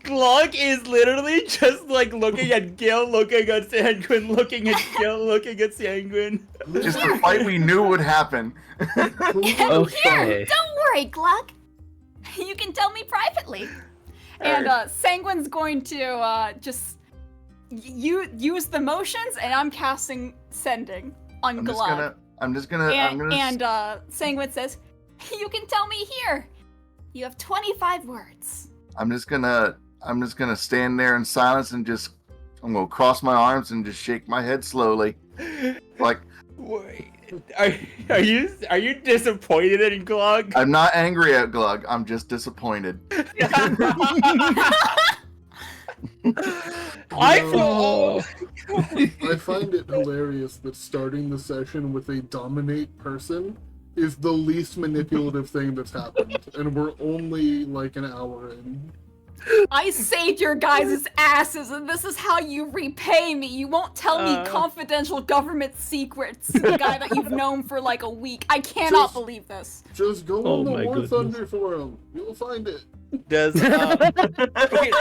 Glug is literally just like looking at Gil, looking at Sanguine, looking at Gil, looking at Sanguine. Just a fight we knew would happen. Okay. Don't worry, Glug. You can tell me privately. And Sanguine's going to just use the motions, and I'm casting sending on Glug. I'm just gonna. And Sanguine says, "You can tell me here. You have 25 words." I'm just gonna stand there in silence and I'm gonna cross my arms and just shake my head slowly, like Wait, are you disappointed in Glug? I'm not angry at Glug. I'm just disappointed. I feel. I find it hilarious that starting the session with a dominate person is the least manipulative thing that's happened, and we're only like an hour in. I saved your guys' asses, and this is how you repay me. You won't tell me confidential government secrets. The guy that you've known for like a week. I cannot Just- believe this. Just go Oh on the my War goodness. Thunder forum. You'll find it. Does okay?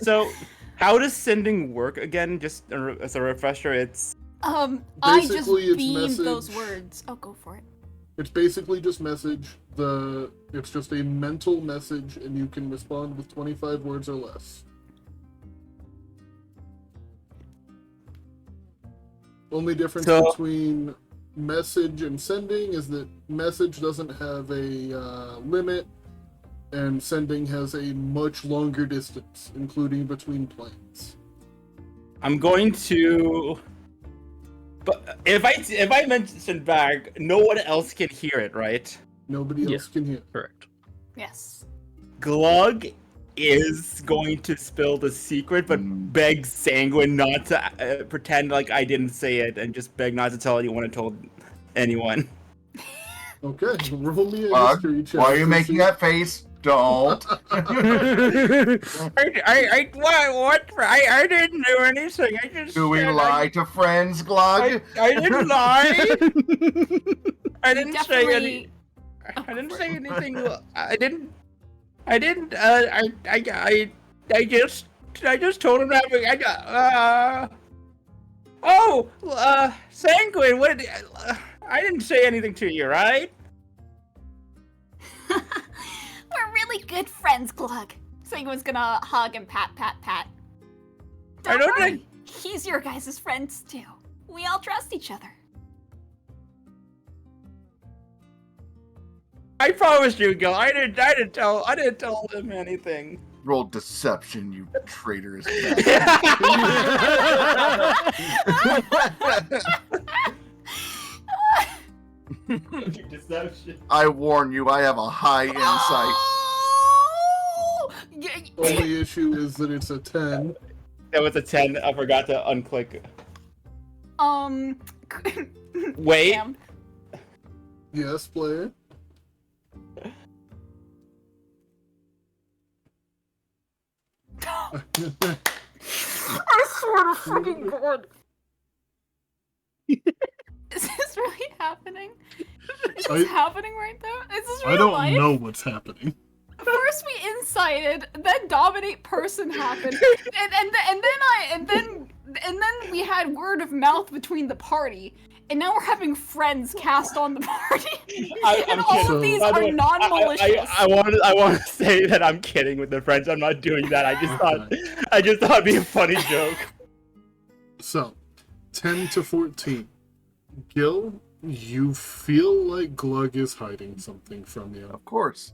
So how does sending work again? Just as a refresher, it's I just Basically, it's beamed those message. words. Oh, go for it. It's basically just message. It's just a mental message, and you can respond with 25 words or less. Only difference So- between message and sending is that message doesn't have a limit, and sending has a much longer distance, including between planes. I'm going to. But if I mention back, no one else can hear it, right? Nobody Yeah. else can hear. Correct. Yes. Glug is going to spill the secret, but beg Sanguine not to pretend like I didn't say it, and just beg not to tell anyone I told anyone. Okay, roll me a Glug, history check. why are you to making see- that face? Don't. I didn't do anything. I just Do we said lie to friends, Glug? I didn't lie. I didn't say any. Definitely. I didn't say anything. I didn't. I just told him that. Sanguine. What? I didn't say anything to you, right? We're really good friends, Glug. Sanguine's gonna hug and pat. I Don't don't worry. think- He's your guys' friends too. We all trust each other. I promised you, Gil. I didn't tell him anything. Roll deception, you traitorous. Deception. I warn you, I have a high insight. Oh! Only issue is that it's a 10. That was a 10. I forgot to unclick. Wait. Damn. Yes, player. I swear to freaking God. Is this really happening? Is this happening right now? Is this real I don't life? know what's happening. First we incited, then dominate person happened, and then we had word of mouth between the party, and now we're having friends cast on the party. I'm and all kidding. of these By the are way, non-malicious. I want to say that I'm kidding with the friends. I'm not doing that. I just thought it'd be a funny joke. So, 10 to 14. Gil, you feel like Glug is hiding something from you. Of course.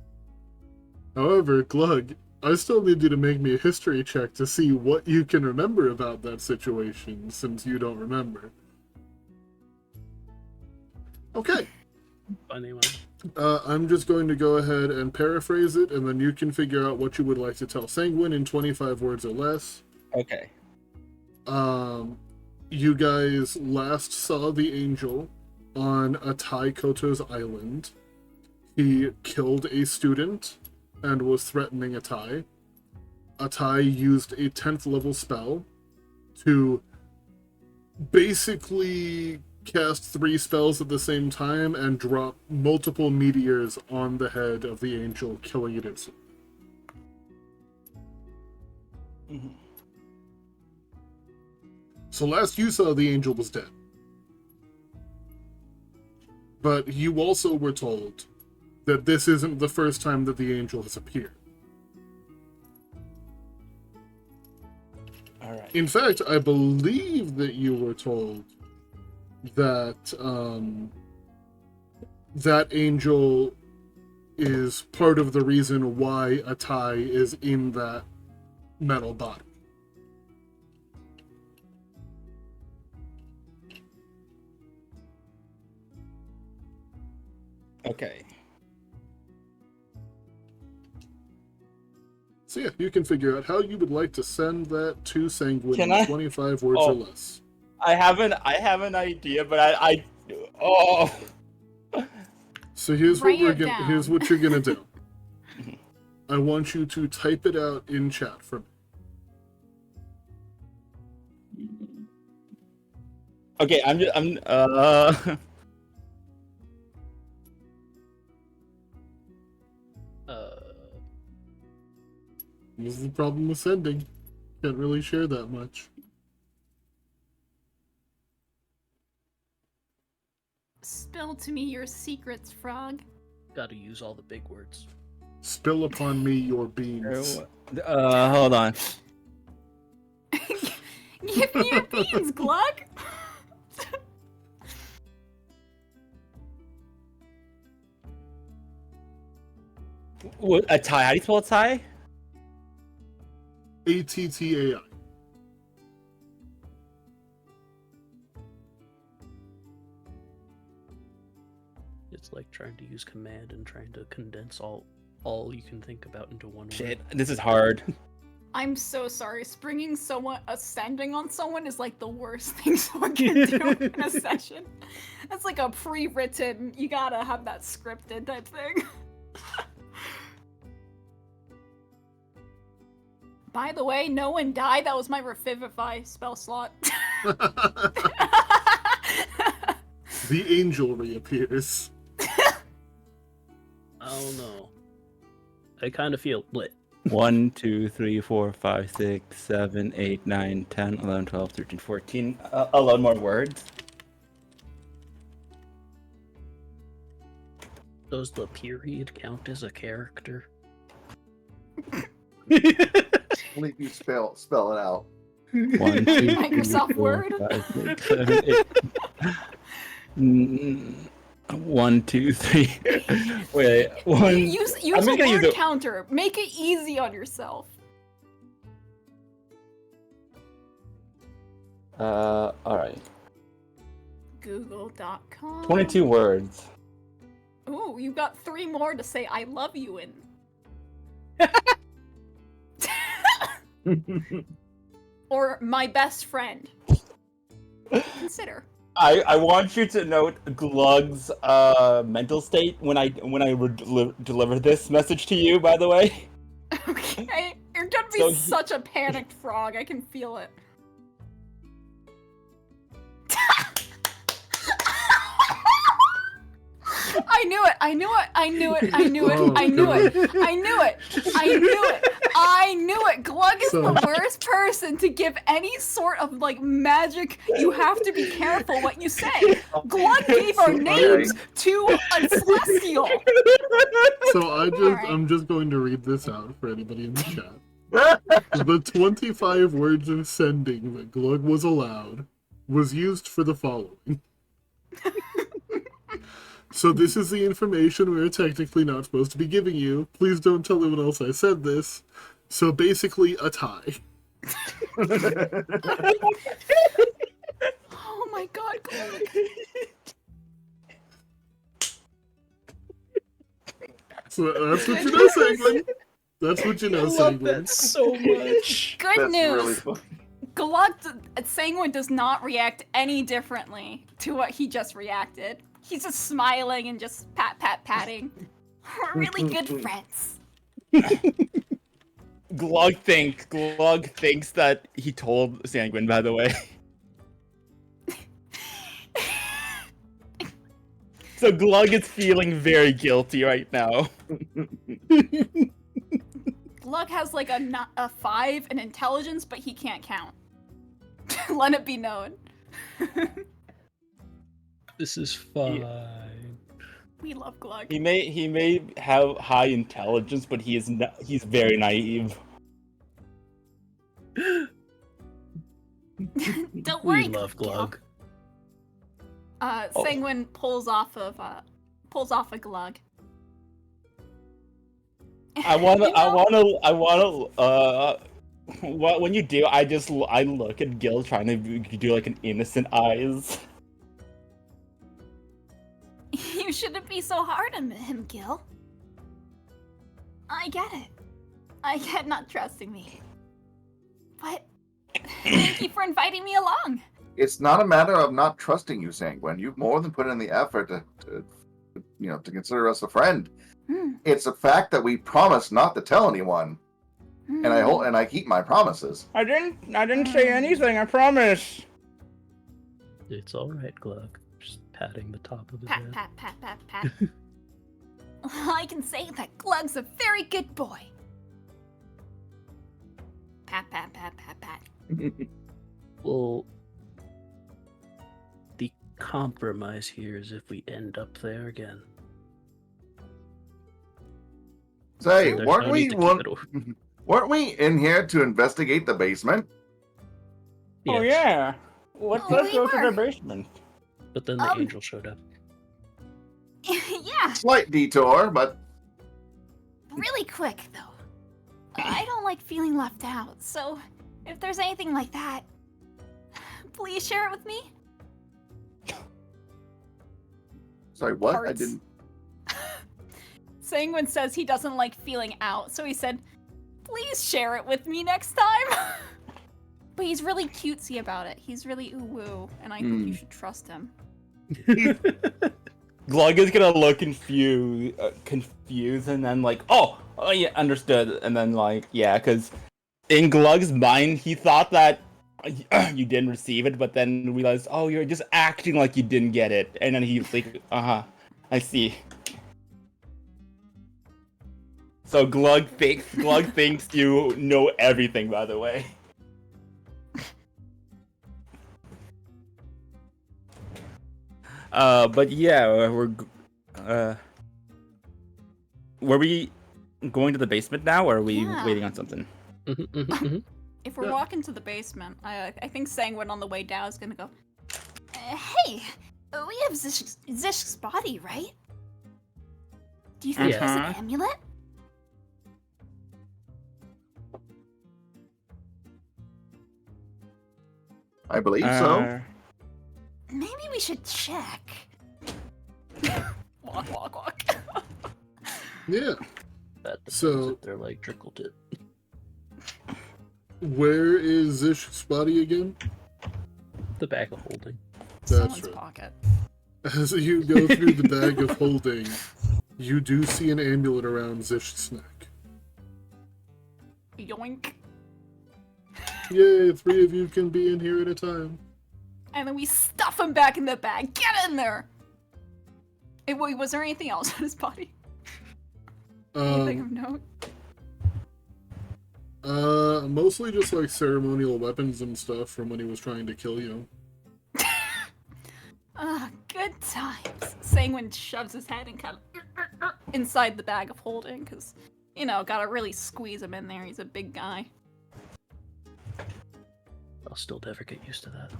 However, Glug, I still need you to make me a history check to see what you can remember about that situation, since you don't remember. Okay. Funny one. I'm just going to go ahead and paraphrase it, and then you can figure out what you would like to tell Sanguine in 25 words or less. Okay. You guys last saw the angel on Atai Koto's island. He killed a student and was threatening Atai. Atai used a 10th level spell to basically cast 3 spells at the same time and drop multiple meteors on the head of the angel, killing it instantly. So last you saw, the angel was dead. But you also were told that this isn't the first time that the angel has appeared. Alright. In fact, I believe that you were told that that angel is part of the reason why Atai is in that metal body. Okay. So yeah, you can figure out how you would like to send that to Sanguine Can in I? 25 words Oh. or less. I have an idea, but I So here's Write what it down. here's what you're gonna do. I want you to type it out in chat for me. Okay, This is the problem with sending. Can't really share that much. Spill to me your secrets, Frog. Gotta use all the big words. Spill upon me your beans. hold on. Give me your beans, Glug! What, a tie? How do you spell a tie? ATTAI. It's like trying to use command and trying to condense all you can think about into one Shit, word. this is hard. I'm so sorry. Springing someone, ascending on someone is like the worst thing someone can do in a session. That's like a pre-written, you gotta have that scripted type thing. By the way, no one died. That was my Revivify spell slot. The angel reappears. I don't know. I kind of feel lit. 1, 2, 3, 4, 5, 6, 7, 8, 9, 10, 11, 12, 13, 14. A lot more words. Does the period count as a character? Only if you spell it out. 1, 2, Microsoft 3, 4, Word. 5, 6, 7, 8. 1, 2, 3. Wait, 1. Use I'm a just gonna use word it. counter. Make it easy on yourself. Alright. Google.com. 22 words. Ooh, you got 3 more to say I love you in. Or my best friend. Consider. I want you to note Glug's mental state when I deliver this message to you. By the way, Okay, you're gonna be So he- such a panicked frog. I can feel it. I knew it. I knew it. I knew it. I knew it. Oh, I knew God. it. I knew it. I knew it. I knew it. Glug is So- the worst person to give any sort of like magic. You have to be careful what you say. Glug gave our names to a celestial. So Alright. I'm just going to read this out for anybody in the chat. The 25 words of sending that Glug was allowed was used for the following. So this is the information we are technically not supposed to be giving you. Please don't tell anyone else I said this. So basically, a tie. Oh my god, Glug. So that's what you know, Sanguine. That's what you I know, love Sanguine. that so much. Good That's news. really funny. Glug, Sanguine does not react any differently to what he just reacted. He's just smiling and just patting. We're really good friends. Glug thinks that he told Sanguine. By the way, so Glug is feeling very guilty right now. Glug has like a 5 in intelligence, but he can't count. Let it be known. This is fine. We love Glug. He may have high intelligence, but he's very naive. Don't worry, We love Glug. Sanguine pulls off a Glug. When you do, I look at Gil trying to do like an innocent eyes. You shouldn't be so hard on him, Gil. I get it. I get not trusting me. But thank you for inviting me along. It's not a matter of not trusting you, Sanguine. You've more than put in the effort to consider us a friend. Hmm. It's a fact that we promised not to tell anyone, Hmm. and I keep my promises. I didn't say anything. I promise. It's alright, Glug. Just patting the top of his Pat, head. pat, pat, pat, pat. I can say that Glug's a very good boy. Pat, pat, pat, pat, pat. Well, the compromise here is if we end up there again. Say, There's weren't no we need to keep it over. weren't we in here to investigate the basement? Oh Yes, yeah. Let's Oh, we go to were. the basement. But then the angel showed up. Yeah, Slight detour, but really quick though. I don't like feeling left out, so if there's anything like that, please share it with me. sorry, what? I Parts. didn't. Sanguine says he doesn't like feeling out, so he said, please share it with me next time. But he's really cutesy about it. He's really ooh-woo, and I think you should trust him. Glug is gonna look confused, and then like, oh yeah, understood, and then like, yeah, because in Glug's mind, he thought that you didn't receive it, but then realized, oh, you're just acting like you didn't get it, and then he's like, I see. So Glug thinks you know everything, by the way. But yeah, were we going to the basement now, or are we Yeah. waiting on something? Mhm, mhm, mhm. If we're Yeah. walking to the basement, I think Sanguine on the way down is gonna go, hey, we have Zishk's body, right? Do you think he has an Uh-huh. amulet? I believe so. Uh, Maybe we should check. walk, walk, walk. Yeah. That depends So- if they're like trickle tit. Where is Zish's body again? The bag of holding. Someone's right. pocket. As you go through the bag of holding, you do see an amulet around Zish's neck. Yoink. Yay, 3 of you can be in here at a time. And then we stuff him back in the bag. Get in there! Wait, was there anything else on his body? Anything of note? Mostly just like ceremonial weapons and stuff from when he was trying to kill you. Good times. Sayingwin shoves his head and kind of inside the bag of holding, because, you know, gotta really squeeze him in there. He's a big guy. I'll still never get used to that.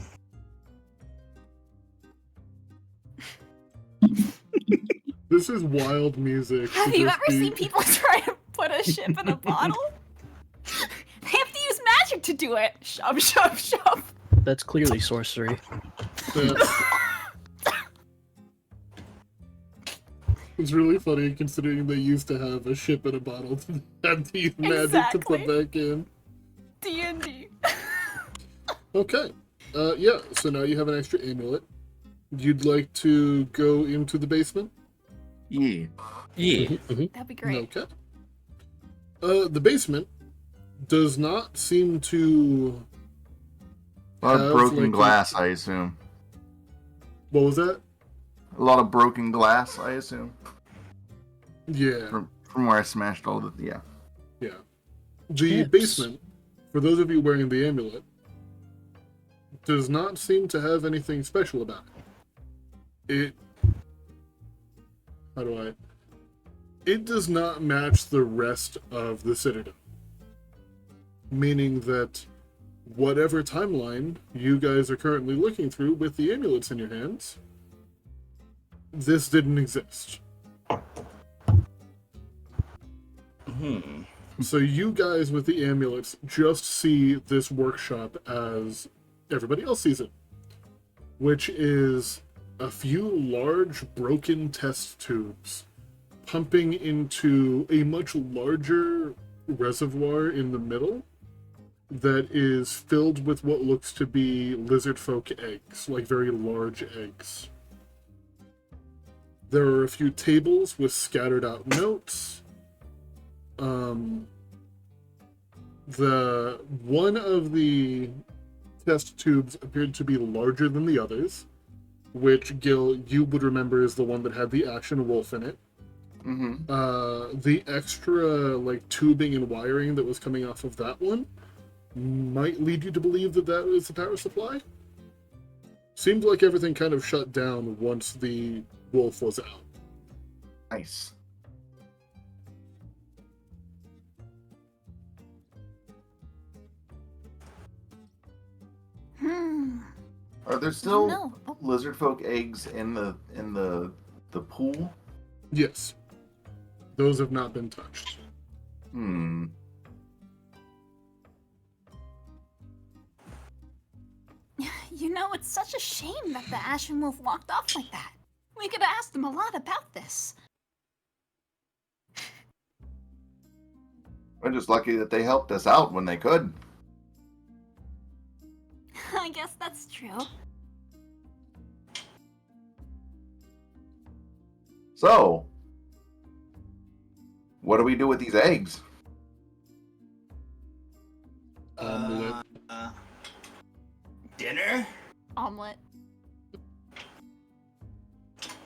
This is wild music. Have to you just ever be- seen people try to put a ship in a bottle? They have to use magic to do it. Shove, shove, shove. That's clearly sorcery. That's- It's really funny considering they used to have a ship in a bottle to have to use magic to put Exactly. back in. D&D. Okay. Yeah, so now you have an extra amulet. You'd like to go into the basement? Yeah. Yeah. Mhm. That'd be great. Okay. The basement does not seem to... A lot Have, of broken like, glass, I assume. What was that? A lot of broken glass, I assume. Yeah. From where I smashed all the yeah. Yeah. The Chips. basement, for those of you wearing the amulet, does not seem to have anything special about it. It does not match the rest of the Citadel. Meaning that whatever timeline you guys are currently looking through with the amulets in your hands, this didn't exist. So you guys with the amulets just see this workshop as everybody else sees it, which is a few large broken test tubes pumping into a much larger reservoir in the middle that is filled with what looks to be lizard folk eggs, like very large eggs. There are a few tables with scattered out notes. The one of the test tubes appeared to be larger than the others, which Gil, you would remember is the one that had the action wolf in it. Mm-hmm. The extra like tubing and wiring that was coming off of that one might lead you to believe that that was the power supply. Seems like everything kind of shut down once the wolf was out. Nice. Are there still No. Oh, lizard folk eggs in the pool? Yes. Those have not been touched. Hmm. you know, it's such a shame that the Ashen Wolf walked off like that. We could have asked him a lot about this. We're just lucky that they helped us out when they could. I guess that's true. So, what do we do with these eggs? Omelet. Dinner? Omelet.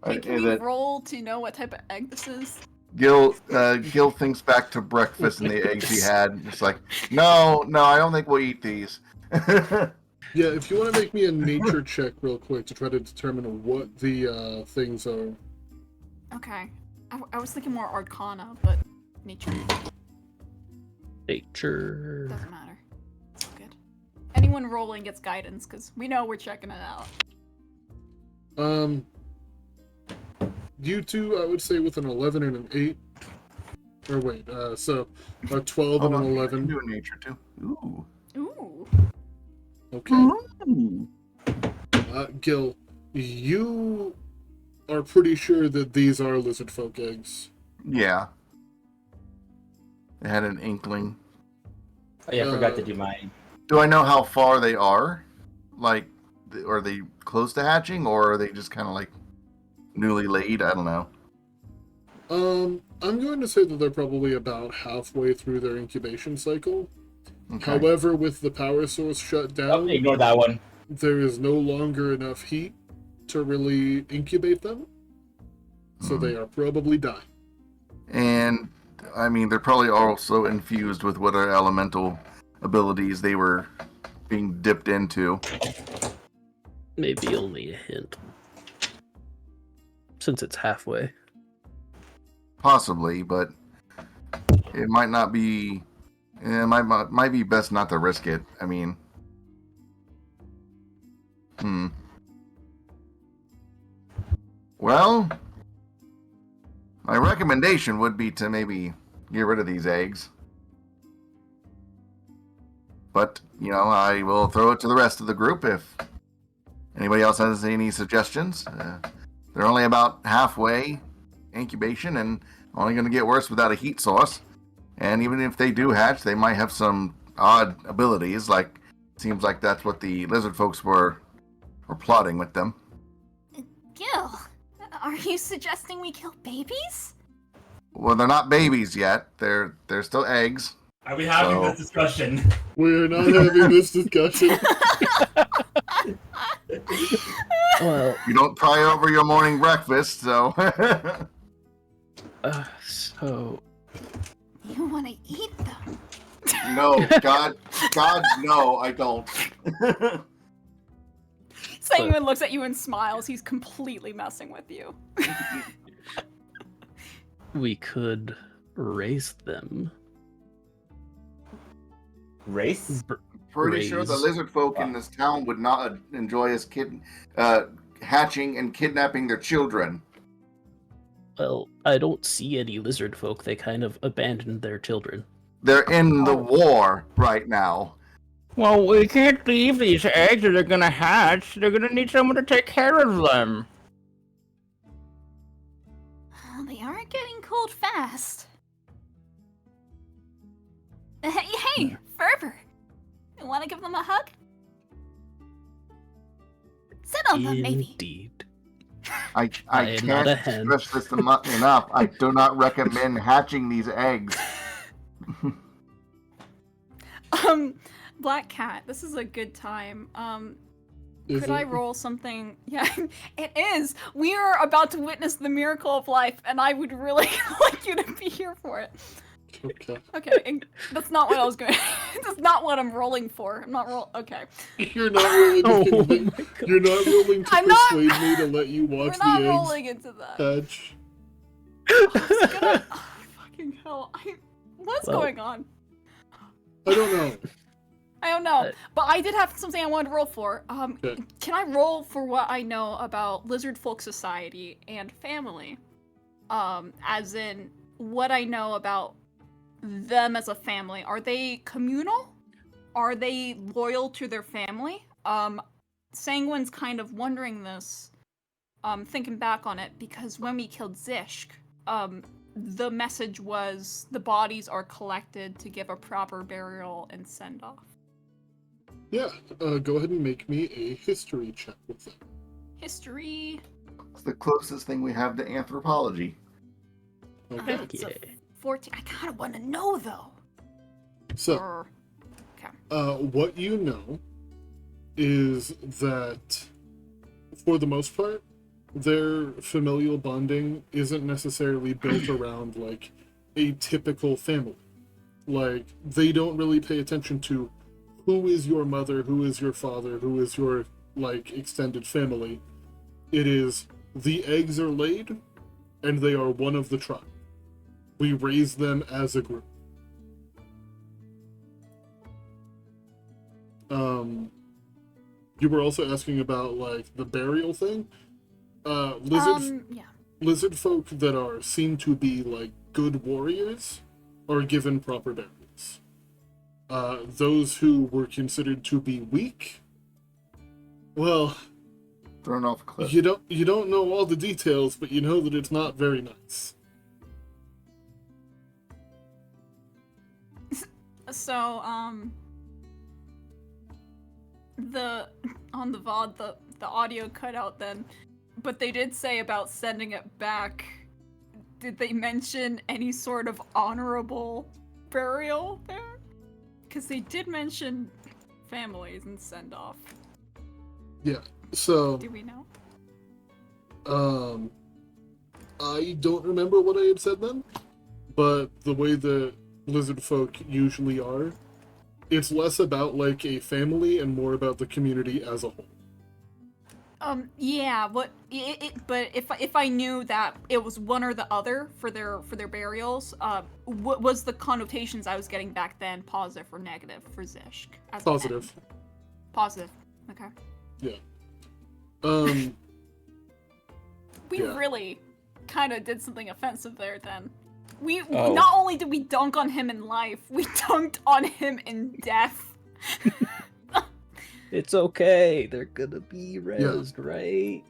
I- Can we that roll to know what type of egg this is? Gil thinks back to breakfast and the eggs he had. It's like, no, I don't think we'll eat these. Yeah, if you want to make me a nature check real quick to try to determine what the things are. Okay. I was thinking more Arcana, but nature Nature. doesn't matter. It's all good. Anyone rolling gets guidance, because we know we're checking it out. You two, I would say with an 11 and an 8. Or wait, so a 12 and an I can 11. do a nature too. Ooh. Ooh. Okay. Ooh. Gil, you are pretty sure that these are lizard folk eggs. Yeah. I had an inkling. Oh, yeah, I forgot to do mine. Do I know how far they are? Like, are they close to hatching, or are they just kind of like newly laid? I don't know. I'm going to say that they're probably about halfway through their incubation cycle. Okay. However, with the power source shut Oh, down, ignore that one. there is no longer enough heat to really incubate them, so they are probably dying. And I mean, they're probably also infused with whatever elemental abilities they were being dipped into. Maybe only a hint. Since it's halfway. Possibly, but it might not be. It might be best not to risk it. I mean, Well, my recommendation would be to maybe get rid of these eggs. But, you know, I will throw it to the rest of the group if anybody else has any suggestions. They're only about halfway incubation and only going to get worse without a heat source. And even if they do hatch, they might have some odd abilities. Like, seems like that's what the lizard folks were plotting with them. Gil, are you suggesting we kill babies? Well, they're not babies yet. They're still eggs. Are we having So- this discussion? We're not having this discussion. Well, You don't cry over your morning breakfast, so. so You want to eat them? No, God, no, I don't. Sanguine looks at you and smiles. He's completely messing with you. we could raise them. Race? Pretty sure the Raise. lizard folk in this town would not enjoy us hatching and kidnapping their children. Well, I don't see any lizard folk. They kind of abandoned their children. They're in the war right now. Well, we can't leave these eggs or they're gonna hatch. They're gonna need someone to take care of them. They are getting cold fast. Hey, Ferber. You want to give them a hug? Sit on them, maybe. Indeed. I am not a can't hen. stress this enough. I do not recommend hatching these eggs. Black Cat, this is a good time. Is Could I it? roll something? Yeah, it is. We are about to witness the miracle of life, and I would really like you to be here for it. Okay. Okay, and that's not what I was going. That's not what I'm rolling for. I'm not Okay, You're not willing to Oh convince- my god. You're not willing to I'm not- persuade me to let you we're watch not the eggs rolling into that. hatch. I was gonna- oh, fucking hell! What's Well- going on? I don't know. I don't know, Uh, but I did have something I wanted to roll for. Okay. Can I roll for what I know about Lizard Folk Society and family? As in what I know about them as a family. Are they communal? Are they loyal to their family? Sanguine's kind of wondering this, thinking back on it, because when we killed Zishk, the message was the bodies are collected to give a proper burial and send off. Yeah, go ahead and make me a history check with them. History. It's the closest thing we have to anthropology. Okay. Heck It's a yeah. 14. I kind of want to know though. So, Or- what you know is that, for the most part, their familial bonding isn't necessarily built around, like, a typical family. Like, they don't really pay attention to who is your mother, who is your father, who is your, like, extended family. It is, the eggs are laid, and they are one of the tribe. We raise them as a group. You were also asking about, like, the burial thing. yeah. Lizard folk that are seen to be, like, good warriors are given proper burials. Those who were considered to be weak, well, Thrown off a cliff. You don't know all the details, but you know that it's not very nice. So, on the VOD, the audio cut out then, but they did say about sending it back. Did they mention any sort of honorable burial there? Because they did mention families and send off. Yeah. So, Do we know? I don't remember what I had said then, but the way the lizard folk usually are, it's less about like a family and more about the community as a whole. Yeah, but if I knew that it was one or the other for their burials, what was the connotations I was getting back then, positive or negative for Zishk? As Positive. Positive. Okay. Yeah. We Yeah. really kind of did something offensive there then. We Oh. not only did we dunk on him in life, we dunked on him in death. It's okay. They're gonna be raised, right?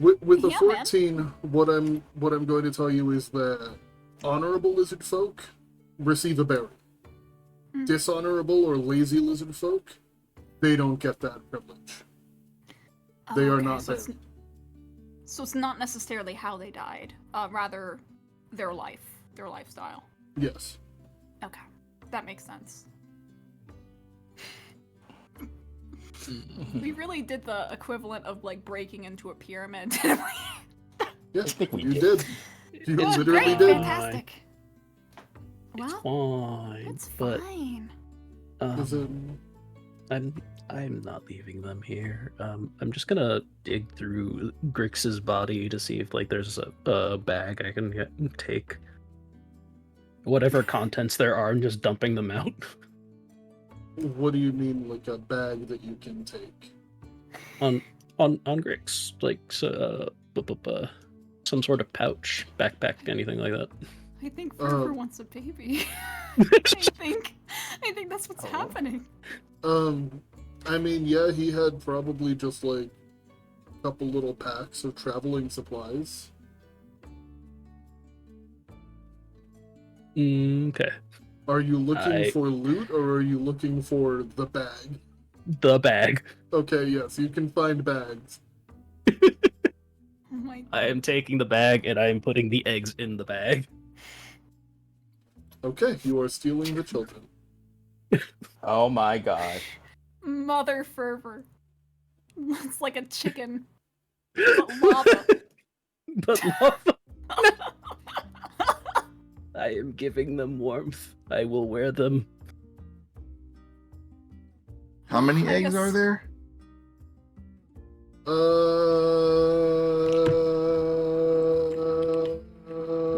With the Yeah, man. 14, what I'm going to tell you is that honorable lizard folk receive a burial. Mm. Dishonorable or lazy lizard folk, they don't get that privilege. They are not so there. So it's not necessarily how they died, rather their lifestyle. Yes. Okay, that makes sense. We really did the equivalent of like breaking into a pyramid, didn't we? Yeah, think we you did. did. You Oh, literally great, did. fantastic. It's Well, fine. it's but fine. Is it- I'm not leaving them here. I'm just gonna dig through Grix's body to see if like there's a bag I can take. Whatever contents there are, I'm just dumping them out. What do you mean, like a bag that you can take? on Grix, like some sort of pouch, backpack, anything like that. I think Fervor Um, wants a baby. I think that's what's happening. I mean, yeah, he had probably just like a couple little packs of traveling supplies. Okay, Are you looking I- for loot or are you looking for the bag? the bag. Okay, yes, you can find bags. Oh my I am taking the bag and I am putting the eggs in the bag. Okay, you are stealing the children. Oh my gosh. Mother Fervor. It's like a chicken. But lava. But lava. I am giving them warmth. I will wear them. How many I eggs guess- are there?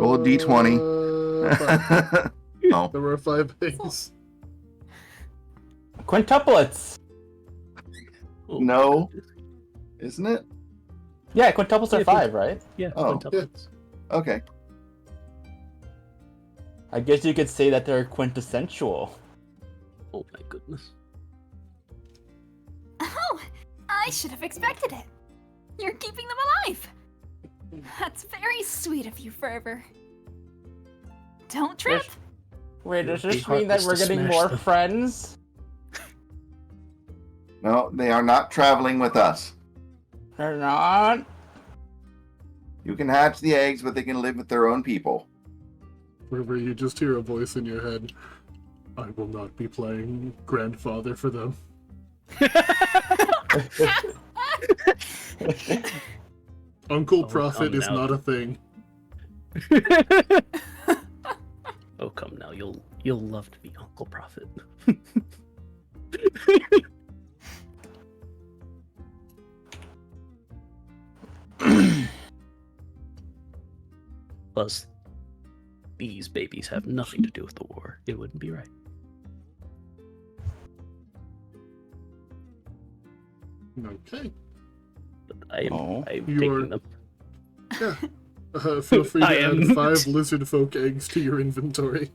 Roll a d20. Oh, There were 5 eggs. Quintuplets. Oh, No. Isn't it? Yeah, quintuples are Yeah, 5, right? Yeah, Oh, quintuplets. Okay. I guess you could say that they're quintessential. Oh my goodness. Oh, I should have expected it. You're keeping them alive. That's very sweet of you, Fervor. Don't trip. Wait, does It would be this mean that heartless we're to getting smash more them. friends? No, they are not traveling with us. They're not? You can hatch the eggs, but they can live with their own people. Wherever you just hear a voice in your head. I will not be playing grandfather for them. Uncle Oh, Prophet come is now. not a thing. Oh come now, you'll love to be Uncle Prophet. Plus, these babies have nothing to do with the war. It wouldn't be right. Okay. But I am Oh. I'm You taking are- them. Yeah. Feel free to I add am- 5 lizard folk eggs to your inventory.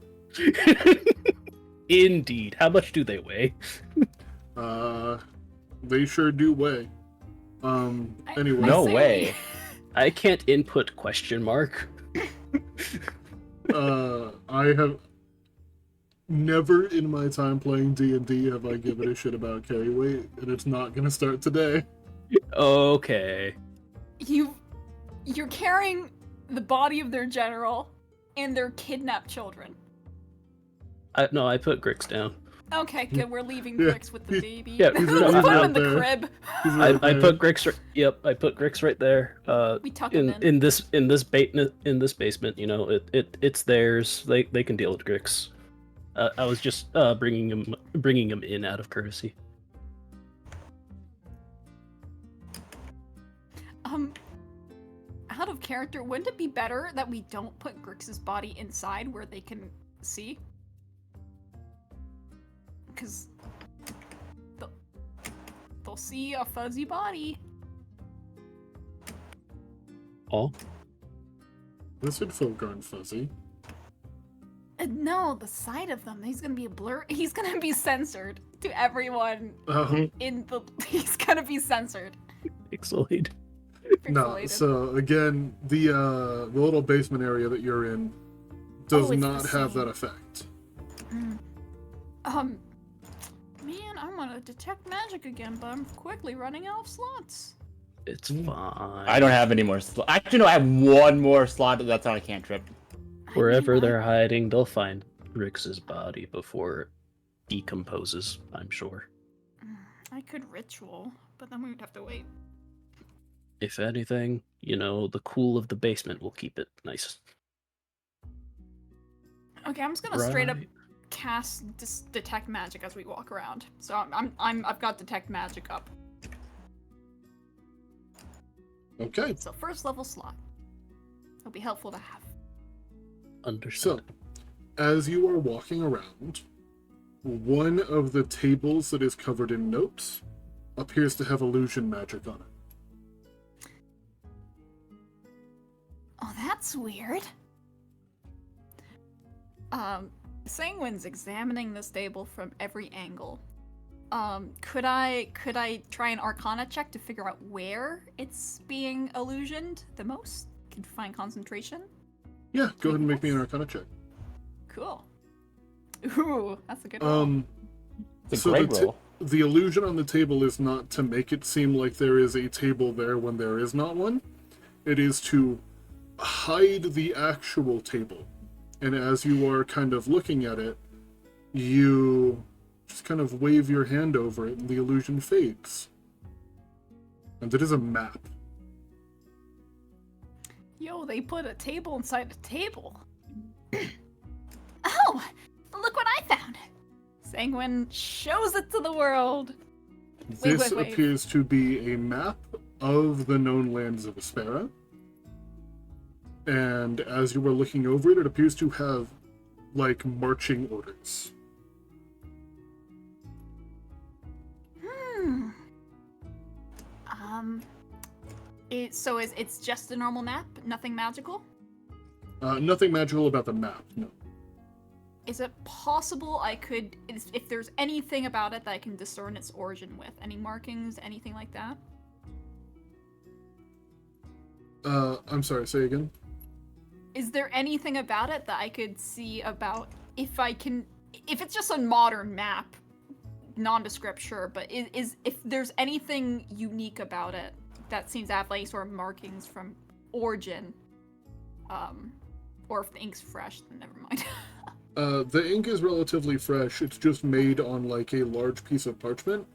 Indeed. How much do they weigh? They sure do weigh. Anyway. No say- way. I can't input question mark. I have never in my time playing D&D have I given a shit about carry weight, and it's not gonna start today. Okay. You're carrying the body of their general and their kidnapped children. No, I put Grix down. Okay, good. We're leaving Yeah, Grix with the baby. yeah, he's Put right him in the there. crib. He's I right there. put Grix. Yep, I put Grix right there. We tuck him in. In this basement, you know, it's theirs. They can deal with Grix. I was just bringing him in out of courtesy. Out of character, wouldn't it be better that we don't put Grix's body inside where they can see? Because they'll see a fuzzy body. Oh, Lizard folk aren't fuzzy. No, the sight of them. He's gonna be a blur. He's gonna be censored to everyone in the. He's gonna be censored. Pixelated. No, Pixelated. so again, the little basement area that you're in does Oh, it's not the have same. that effect. Man, I want to detect magic again, but I'm quickly running out of slots. It's fine. I don't have any more slots. Actually, no, I have one more slot. That's on a cantrip. Wherever I mean, they're hiding, they'll find Grix's body before it decomposes, I'm sure. I could ritual, but then we would have to wait. If anything, you know, the cool of the basement will keep it nice. Okay, I'm just gonna straight up Right. cast detect magic as we walk around. So I've got detect magic up. Okay, So first level slot. It'll be helpful to have. Understood. so as you are walking around, one of the tables that is covered in notes appears to have illusion magic on it. Oh, that's weird. Sanguine's examining this table from every angle. Could I try an Arcana check to figure out where it's being illusioned the most? Can find concentration. Yeah, go ahead and make me an Yes. Arcana check. Cool. Ooh, that's a good one. It's a So great the roll. The illusion on the table is not to make it seem like there is a table there when there is not one. It is to hide the actual table. And as you are kind of looking at it, you just kind of wave your hand over it and the illusion fades. And it is a map. Yo, they put a table inside a table. Oh, look what I found. Sanguine shows it to the world. This wait. appears to be a map of the known lands of Aspera. And as you were looking over it, it appears to have, like, marching orders. It's just a normal map, nothing magical? Nothing magical about the map, no. Is it possible I could, if there's anything about it that I can discern its origin with? Any markings, anything like that? I'm sorry, say again? Is there anything about it that I could see about if it's just a modern map, nondescript, sure, but if there's anything unique about it that seems to have like sort of markings from origin, or if the ink's fresh, then never mind. The ink is relatively fresh. It's just made on, like, a large piece of parchment.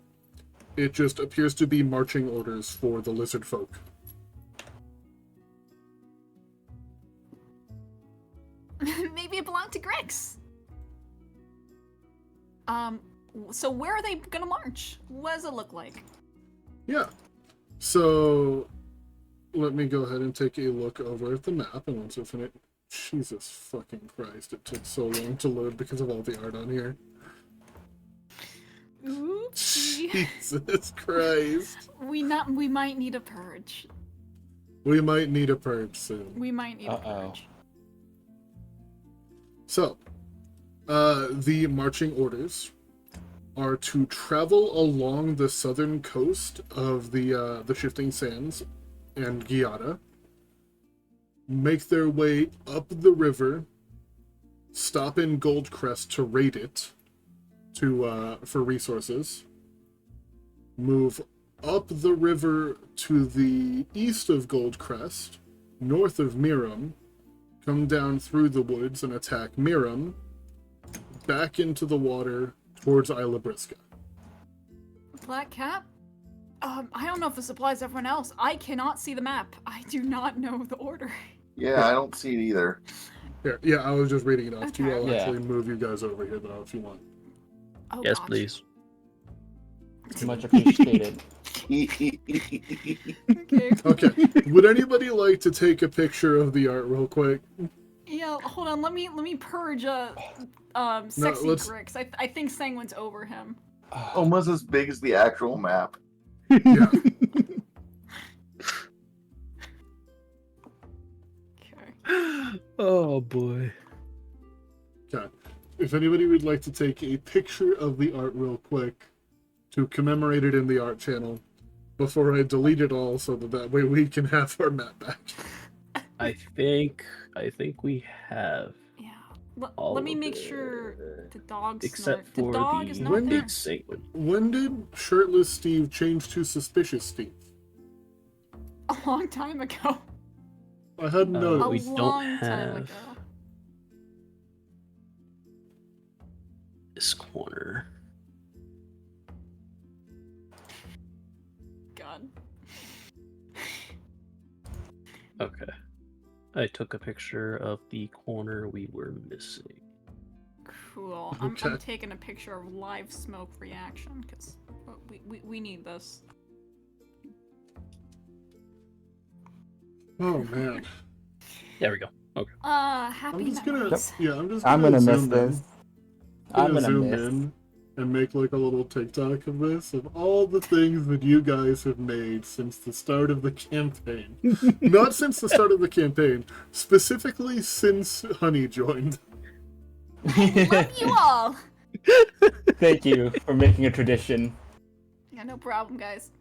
It just appears to be marching orders for the lizard folk. Maybe it belonged to Grix. So where are they gonna march? What does it look like? Yeah. So, let me go ahead and take a look over at the map, and once I finish... Jesus fucking Christ, it took so long to load because of all the art on here. Oopsie. Jesus Christ. We might need a purge. We might need a purge soon. We might need a Uh-oh. purge. So, the marching orders are to travel along the southern coast of the Shifting Sands and Giada, make their way up the river, stop in Goldcrest to raid it for resources, move up the river to the east of Goldcrest, north of Miram, come down through the woods and attack Miram, back into the water towards Isla Brisca. Black Cap? I don't know if this applies to everyone else. I cannot see the map. I do not know the order. Yeah, I don't see it either. Here, yeah, I was just reading it off to you. Okay. I'll Yeah. actually move you guys over here, though, if you want. Oh, Yes, gosh. please. Much appreciated. Okay. Okay, would anybody like to take a picture of the art real quick? Yeah, hold on. Let me purge sexy let's- Grix. I think Sanguine's over him. Almost as big as the actual map. Yeah. Okay. Oh boy. Okay. If anybody would like to take a picture of the art real quick to commemorate it in the art channel before I delete it all so that way we can have our map back. I think we have Yeah. all Let me of make it, sure the dog's except not. for The dog is the not When there. did- Sanguine. When did Shirtless Steve change to Suspicious Steve? A long time ago. I hadn't A noticed. we don't long time have- ago. This corner. God. Okay. I took a picture of the corner we were missing. Cool. I'm Okay. taking a picture of live smoke reaction because we need this. Oh man. There we go. Happy I'm just gonna memories. I'm gonna miss zoom this. in. I'm gonna gonna zoom miss. in and make like a little TikTok of this, of all the things that you guys have made since the start of the campaign. Not since the start of the campaign, specifically since Honey joined. Love you all. Thank you for making a tradition. Yeah, no problem, guys.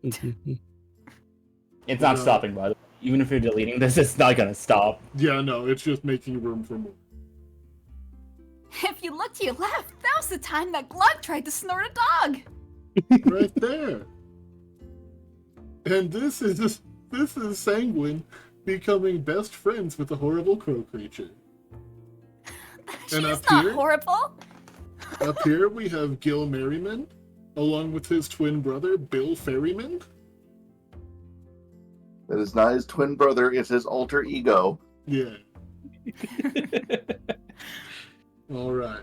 It's not No. stopping, by the way. Even if you're deleting this, it's not gonna stop. Yeah, no, it's just making room for more. If you look to your left, that was the time that Glug tried to snort a dog. Right there. And this is Sanguine becoming best friends with the horrible crow creature. She's And up not here? horrible. Up here we have Gil Merriman, along with his twin brother, Bill Ferryman. That is not his twin brother, it's his alter ego. Yeah. All right.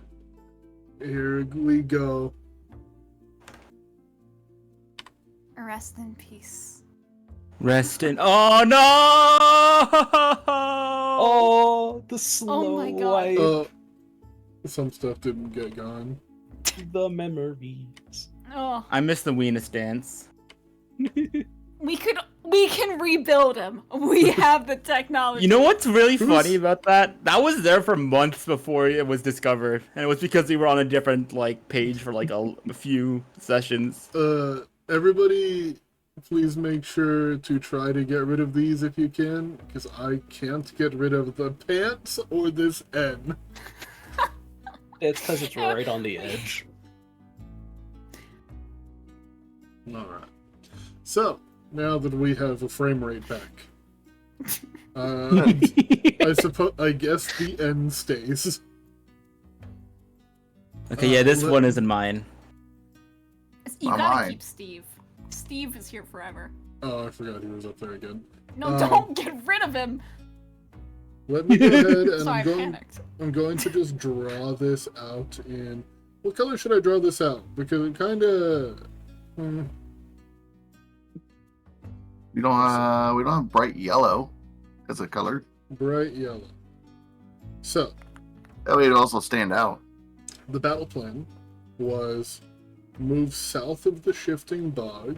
Here we go. Rest in peace. Rest in. Oh no! Oh, the slow my God. wipe. Some stuff didn't get gone. The memories. Oh, I miss the Weenus dance. we can rebuild him. We have the technology. You know what's really Who's- funny about that? That was there for months before it was discovered, and it was because we were on a different page for a few sessions. Everybody, please make sure to try to get rid of these if you can, because I can't get rid of the pants or this N. It's because it's right on the edge. Alright. So, now that we have a frame rate back, I guess the N stays. Okay, yeah, this let- one isn't mine. You Not gotta mine. keep Steve. Steve is here forever. Oh, I forgot he was up there again. No, don't get rid of him. Let me go ahead and Sorry, I panicked. I'm going to just draw this out in... What color should I draw this out? Because it kind of... We don't have bright yellow as a color. bright yellow. So, That way it'll also stand out. the battle plan was move south of the Shifting Bog,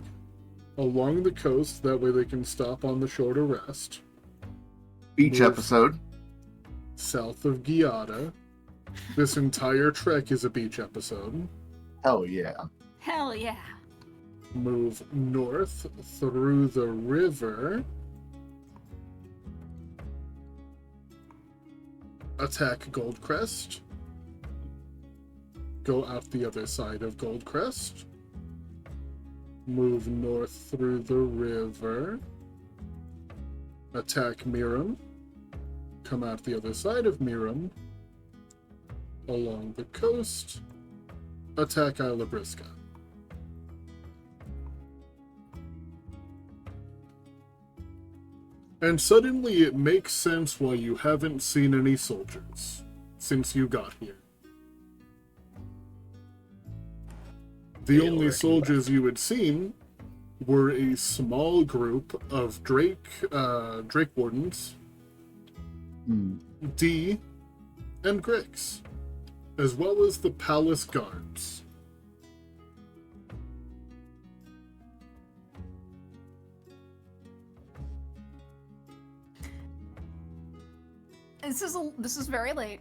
along the coast, that way they can stop on the shore to rest. Beach Move. episode. South of Giada. This entire trek is a beach episode. Hell yeah. Hell yeah. Move north through the river. Attack Goldcrest. Go out the other side of Goldcrest. Move north through the river. Attack Miram. Come out the other side of Miram. Along the coast. Attack Isla Brisca. And suddenly it makes sense why you haven't seen any soldiers since you got here. The Yeah, only we're soldiers you had seen were a small group of Drake Wardens, D, and Grix, as well as the palace guards. This is very late.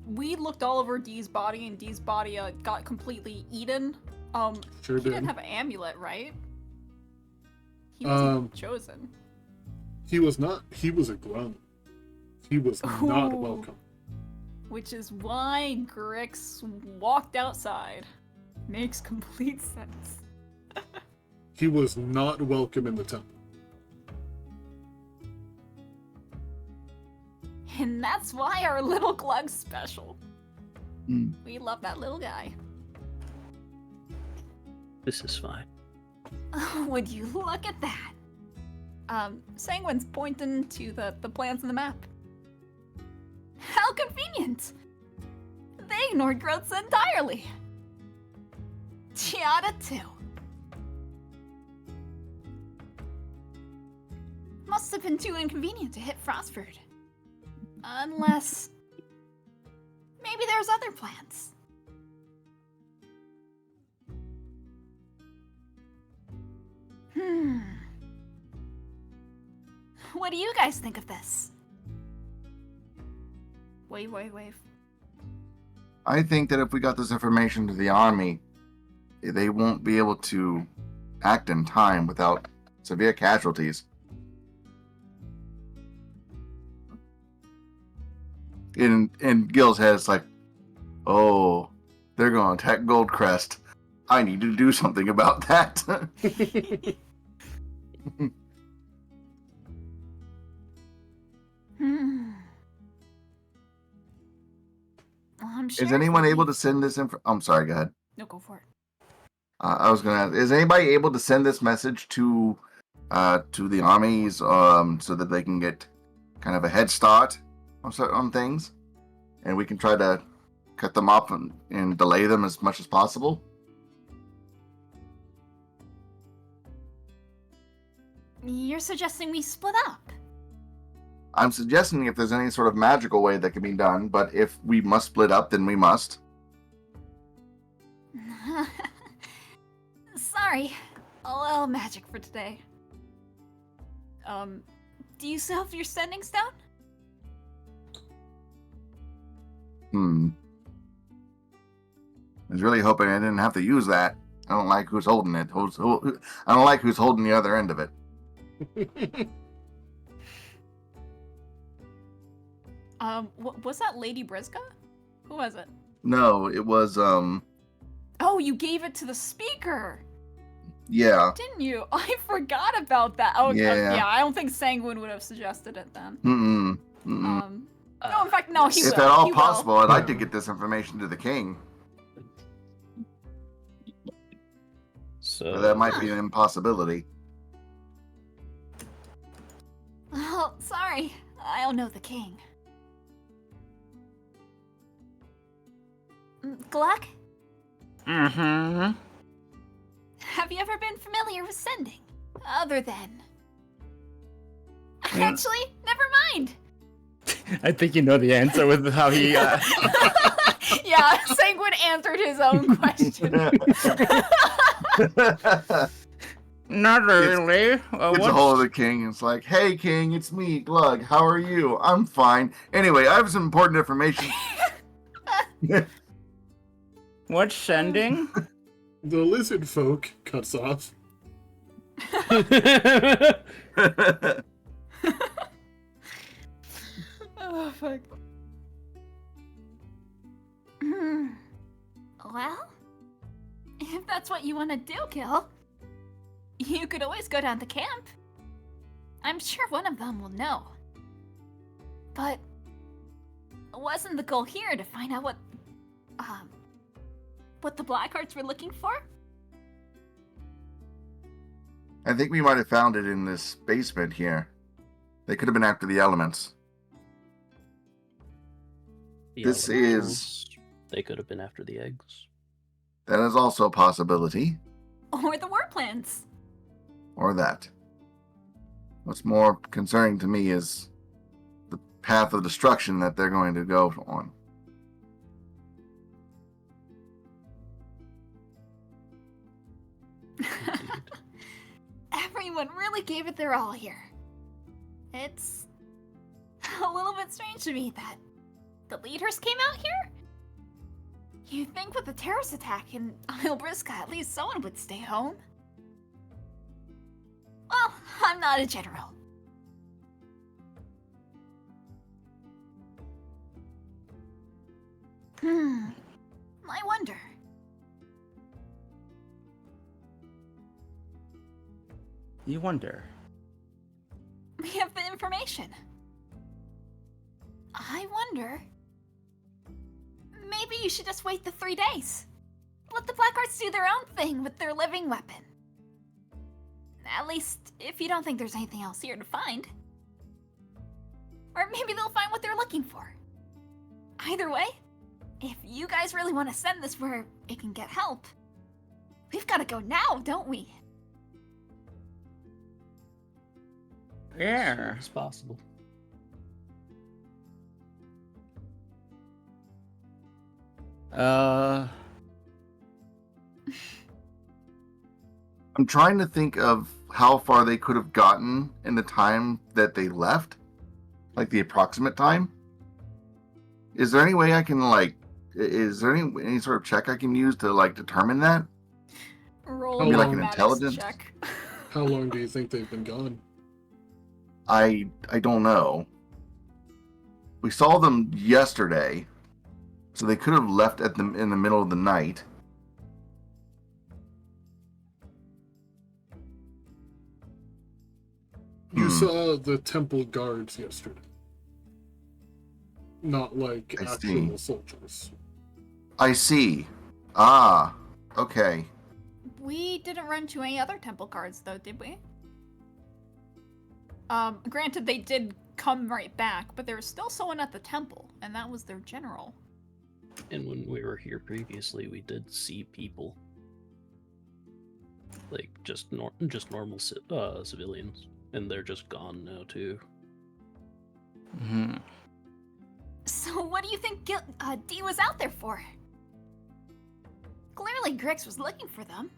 We looked all over Dee's body, and Dee's body got completely eaten. Sure He did. didn't have an amulet, right? He wasn't chosen. He was not. He was a grunt. He was not Ooh. welcome. Which is why Grix walked outside. Makes complete sense. He was not welcome in the temple. And that's why our little Glug's special. Mm. We love that little guy. This is fine. Oh, would you look at that? Sanguine's pointing to the plans on the map. How convenient! They ignored growths entirely. Chiata too. Must have been too inconvenient to hit Frostford. Unless... maybe there's other plans. What do you guys think of this? Wave. I think that if we got this information to the army, they won't be able to act in time without severe casualties. In Gil's head, it's like, oh, they're going to attack Goldcrest. I need to do something about that. Well, I'm sure Is anyone able to send this info? I'm sorry, go ahead. No, go for it. I was going to ask, is anybody able to send this message to the armies so that they can get kind of a head start on things? And we can try to cut them off and delay them as much as possible? You're suggesting we split up? I'm suggesting if there's any sort of magical way that can be done, but if we must split up, then we must. Sorry. A little magic for today. Do you still have your sending stone? I was really hoping I didn't have to use that. I don't like who's holding it. I don't like who's holding the other end of it. Was that Lady Brisca? Who was it? No, it was Oh, you gave it to the speaker, yeah. didn't you? I forgot about that. Oh, Yeah. yeah. I don't think Sanguine would have suggested it then. Mm-mm. No, in fact, no. He If will. at all He will. possible, I'd like to get this information to the king. So But that might be an impossibility. Oh, sorry. I don't know the king. Gluck, Mm-hmm. have you ever been familiar with sending? Other than... Yeah. Actually, never mind. I think you know the answer with how he. Yeah, Sanguine answered his own question. Not really. Gets a hold of the king and it's like, hey king, it's me, Glug. How are you? I'm fine. Anyway, I have some important information. What's sending? The lizard folk cuts off. Oh fuck. Well, if that's what you want to do, Gil, you could always go down to camp. I'm sure one of them will know. But wasn't the goal here to find out what the Blackhearts were looking for? I think we might have found it in this basement here. They could have been after the elements. The This elementals, they could have been after the eggs. That is also a possibility. Or the war plans? Or that. What's more concerning to me is the path of destruction that they're going to go on. Everyone really gave it their all here. It's a little bit strange to me that the leaders came out here? You'd think with the terrorist attack in Isle Briska, at least someone would stay home. Well, I'm not a general. I wonder. You wonder. We have the information. I wonder. Maybe you should just wait the 3 days. Let the Blackhearts do their own thing with their living weapon. At least, if you don't think there's anything else here to find. Or maybe they'll find what they're looking for. Either way, if you guys really want to send this where it can get help, we've got to go now, don't we? Yeah. It's possible. I'm trying to think of how far they could have gotten in the time that they left. Like the approximate time. Is there any way I can is there any sort of check I can use to determine that? Roll Maybe like an mathematics intelligence? check. How long do you think they've been gone? I don't know. We saw them yesterday, so they could have left in the middle of the night. You saw the temple guards yesterday. Not like I actual see. soldiers. I see. Ah, okay. We didn't run to any other temple guards though, did we? Granted they did come right back, but there was still someone at the temple, and that was their general. And when we were here previously, we did see people. Like, just normal civilians. And they're just gone now, too. Mm-hmm. So what do you think Dee was out there for? Clearly Grix was looking for them.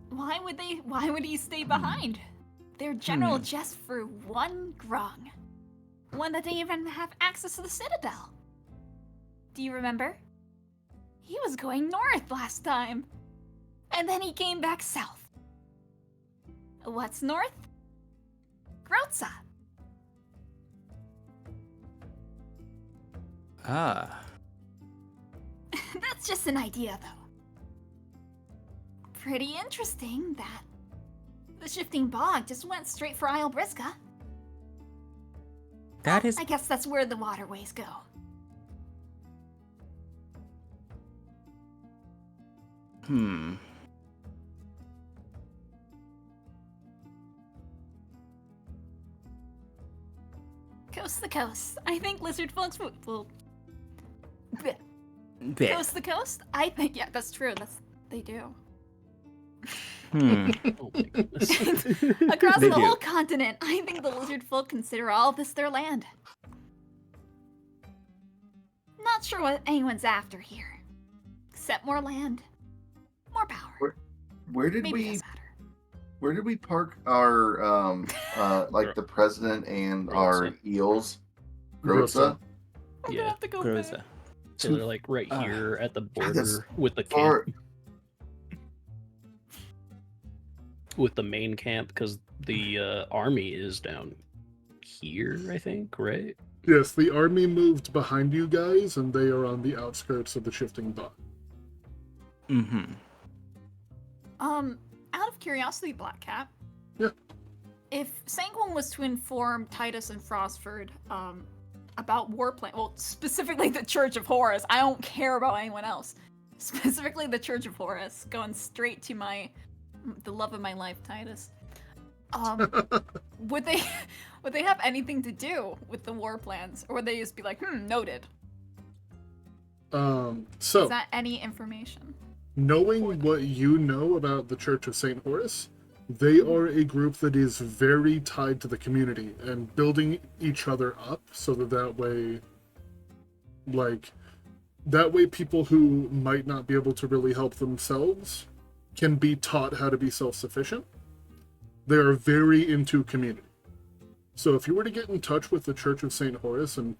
Why would he stay behind? Their general just for one grung. One that didn't even have access to the Citadel. Do you remember? He was going north last time. And then he came back south. What's north? Grotza. Ah. That's just an idea, though. Pretty interesting that the Shifting Bog just went straight for Isle Briska. That is. I guess that's where the waterways go. Coast to coast. I think lizard folks will Bit. coast to coast. I think that's true. They do. Hmm. Oh my goodness. Across They the do. whole continent, I think the lizard folk consider all this their land. Not sure what anyone's after here. Except more land. More power. Where did Maybe it we does matter. Where did we park our like the president and our Groza. eels? Groza. Groza. I'm Yeah, gonna have to go Groza. back. So they're like right Ah. here at the God, that's border with the far- camp, with the main camp, because the army is down here, I think, right? Yes, the army moved behind you guys, and they are on the outskirts of the shifting bot. Mm-hmm. Out of curiosity, Black Cat. Yeah. If Sanguine was to inform Titus and Frostford, about Warplan, well, specifically the Church of Horus, I don't care about anyone else. Specifically the Church of Horus, going straight to the love of my life, Titus. Would they have anything to do with the war plans, or would they just be like, noted? So Is that any information? knowing what you know about the Church of St. Horus, they are a group that is very tied to the community and building each other up so that way, people who might not be able to really help themselves can be taught how to be self-sufficient. They are very into community. So if you were to get in touch with the Church of St. Horus and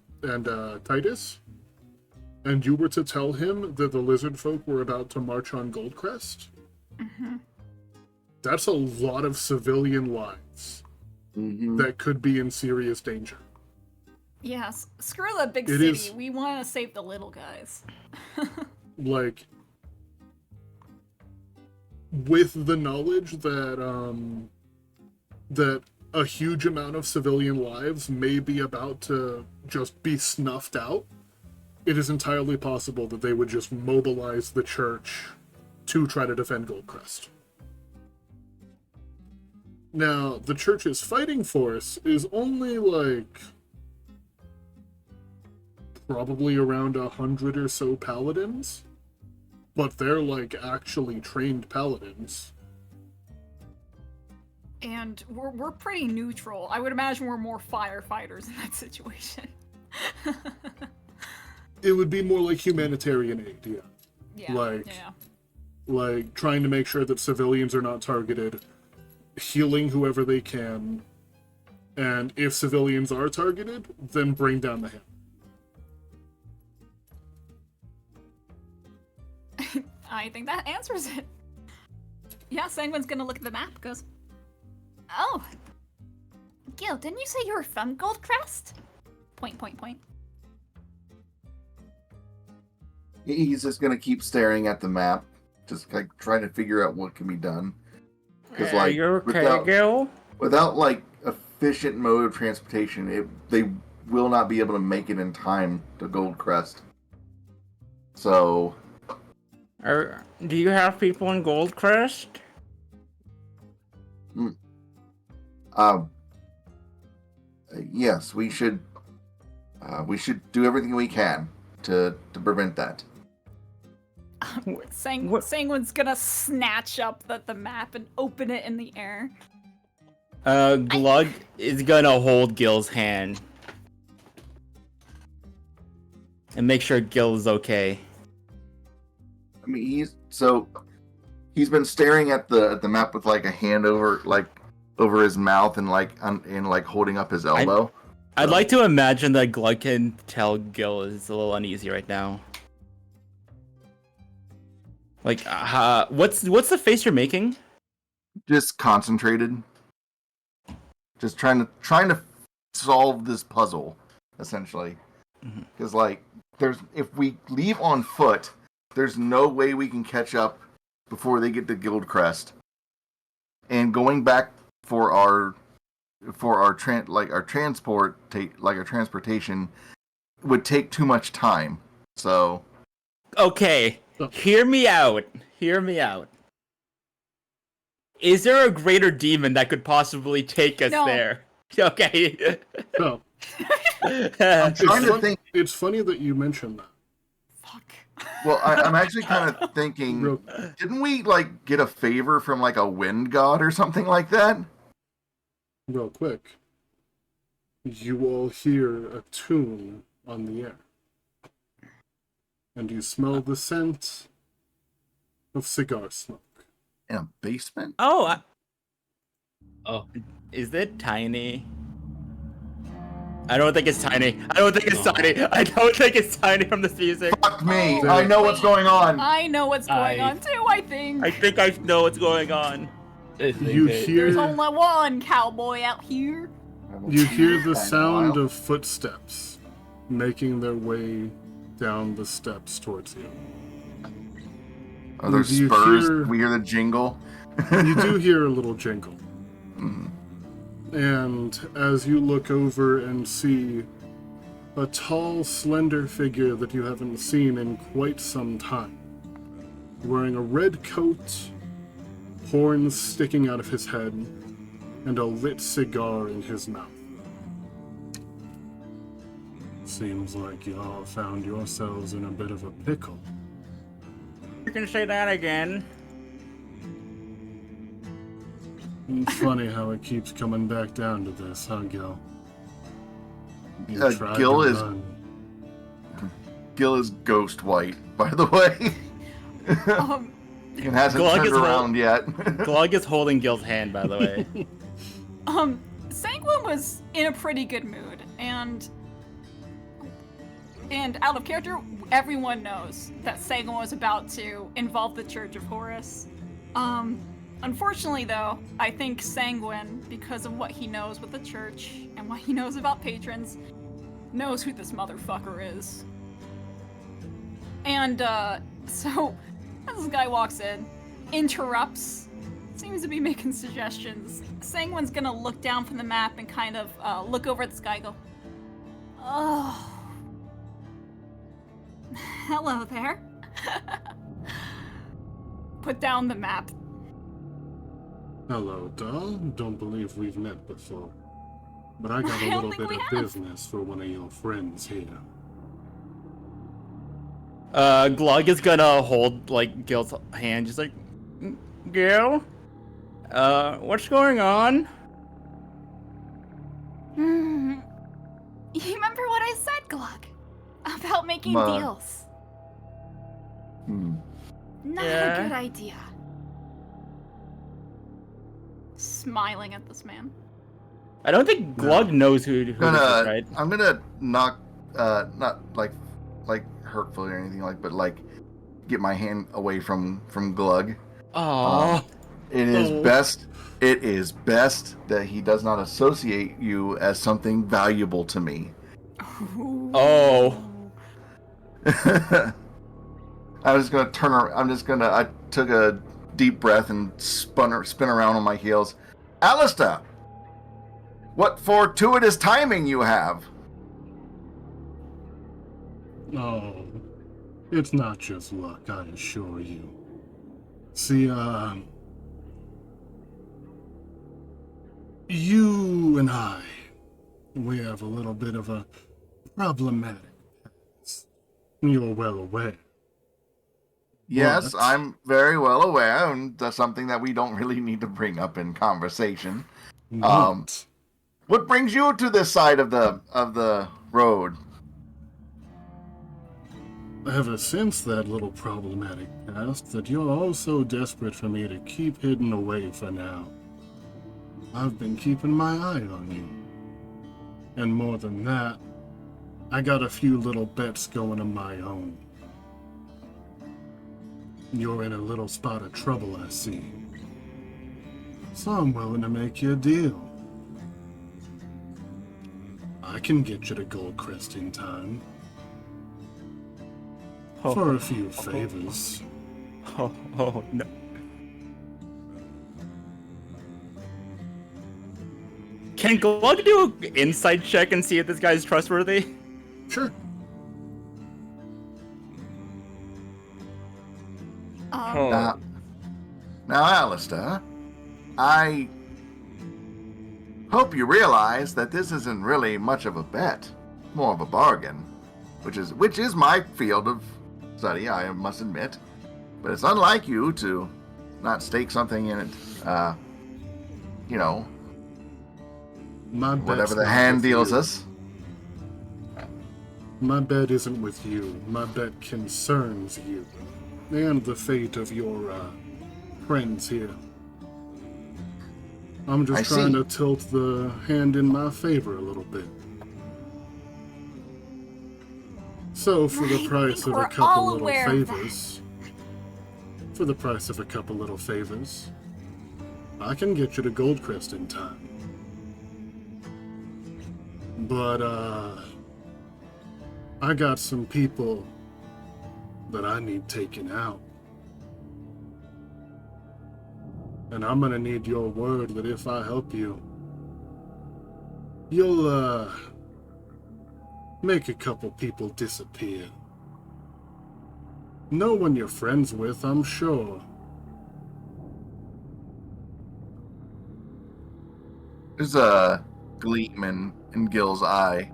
Titus, and you were to tell him that the lizard folk were about to march on Goldcrest, that's a lot of civilian lives that could be in serious danger. Yes. Screw the big It city. is- We want to save the little guys. Like, with the knowledge that that a huge amount of civilian lives may be about to just be snuffed out, it is entirely possible that they would just mobilize the church to try to defend Goldcrest. Now, the church's fighting force is only probably around 100 or so paladins, but they're actually trained paladins. And we're pretty neutral. I would imagine we're more firefighters in that situation. It would be more like humanitarian aid, yeah. Yeah. Yeah. Trying to make sure that civilians are not targeted, healing whoever they can, and if civilians are targeted, then bring down the hammer. I think that answers it. Yeah, Sanguine's gonna look at the map, goes, oh, Gil, didn't you say you were from Goldcrest? Point. He's just gonna keep staring at the map, just trying to figure out what can be done. Because Are you okay, Gil? without efficient mode of transportation, they will not be able to make it in time to Goldcrest. So Do you have people in Goldcrest? yes, we should do everything we can to prevent that. Sanguine's gonna snatch up the map and open it in the air. Glug is gonna hold Gil's hand and make sure Gil is okay. I mean, he's been staring at the map with a hand over his mouth and holding up his elbow. I'd like to imagine that Glug can tell Gil is a little uneasy right now. What's the face you're making? Just concentrated. Just trying to solve this puzzle, essentially. Because if we leave on foot, there's no way we can catch up before they get to Guildcrest. And going back for our transportation would take too much time. So Okay, hear me out. Is there a greater demon that could possibly take us No. there? Okay. No, I'm trying to think. it's funny that you mentioned that. Fuck. Well, I'm actually kind of thinking. Real, Didn't we get a favor from a wind god or something like that? real quick. You all hear a tune on the air. And you smell the scent of cigar smoke. In a basement? Oh, Oh, Is it tiny? I don't think it's tiny. I don't think it's No. tiny. I don't think it's tiny from this music. Fuck me. Oh, I know what's wait. going on. I know what's going I- on too, I think. I think I know what's going on. I think You it- hear There's only one cowboy out here. you hear the Kinda sound wild. of footsteps making their way down the steps towards you. Are there Do you spurs? hear- We hear the jingle. You do hear a little jingle. Mhm. And as you look over and see a tall, slender figure that you haven't seen in quite some time, wearing a red coat, horns sticking out of his head, and a lit cigar in his mouth. Seems like y'all found yourselves in a bit of a pickle. You can say that again. It's funny how it keeps coming back down to this, huh, Gil? You tried Gil to is- run. Gil is ghost white, by the way. Um, It hasn't Glug turned is whole- around yet. Glug is holding Gil's hand, by the way. Sanguine was in a pretty good mood, and out of character, everyone knows that Sanguine was about to involve the Church of Horus. Unfortunately, though, I think Sanguine, because of what he knows with the church and what he knows about patrons, knows who this motherfucker is. And, so, as this guy walks in, interrupts, seems to be making suggestions. Sanguine's gonna look down from the map and kind of, look over at the sky and go, "Oh. Hello there." Put down the map. Hello, doll. Don't believe we've met before. But I got I a don't little think bit we of have. business for one of your friends here. Glug is gonna hold like Gil's hand, just like, Gil, what's going on? Hmm. You remember what I said, Glug? About making Ma. deals. Hmm. Not Yeah. a good idea. Smiling at this man. I don't think Glug knows who this is, right? I'm gonna knock, not like hurtfully or anything like, but like get my hand away from Glug. Oh, It is Oh. best. It is best that he does not associate you as something valuable to me. oh, I'm just gonna turn. I took a deep breath and spin around on my heels. Alistair, what fortuitous timing you have! Oh, it's not just luck, I assure you. See, you and I, we have a little bit of a problematic past. You're well aware. Yes, What? I'm very well aware, and that's something that we don't really need to bring up in conversation. What? What brings you to this side of the road? Ever since that little problematic past that you're all so desperate for me to keep hidden away for now, I've been keeping my eye on you. And more than that, I got a few little bets going of my own. You're in a little spot of trouble, I see. So I'm willing to make you a deal. I can get you to Goldcrest in time. For a few favors. oh no. Can Glug do an insight check and see if this guy's trustworthy? Sure. Oh. Now, Alistair, I hope you realize that this isn't really much of a bet, more of a bargain, which is my field of study, I must admit. But it's unlike you to not stake something in it, My bet's whatever the not hand with deals you. us. My bet isn't with you. My bet concerns you. And the fate of your, friends here. I'm just I trying see. to tilt the hand in my favor a little bit. So, for the I price think of a we're couple all little aware of that. favors, for the price of a couple little favors, I can get you to Goldcrest in time. But, I got some people that I need taken out. And I'm gonna need your word that if I help you, you'll, make a couple people disappear. No one you're friends with, I'm sure. There's a gleam in Gil's eye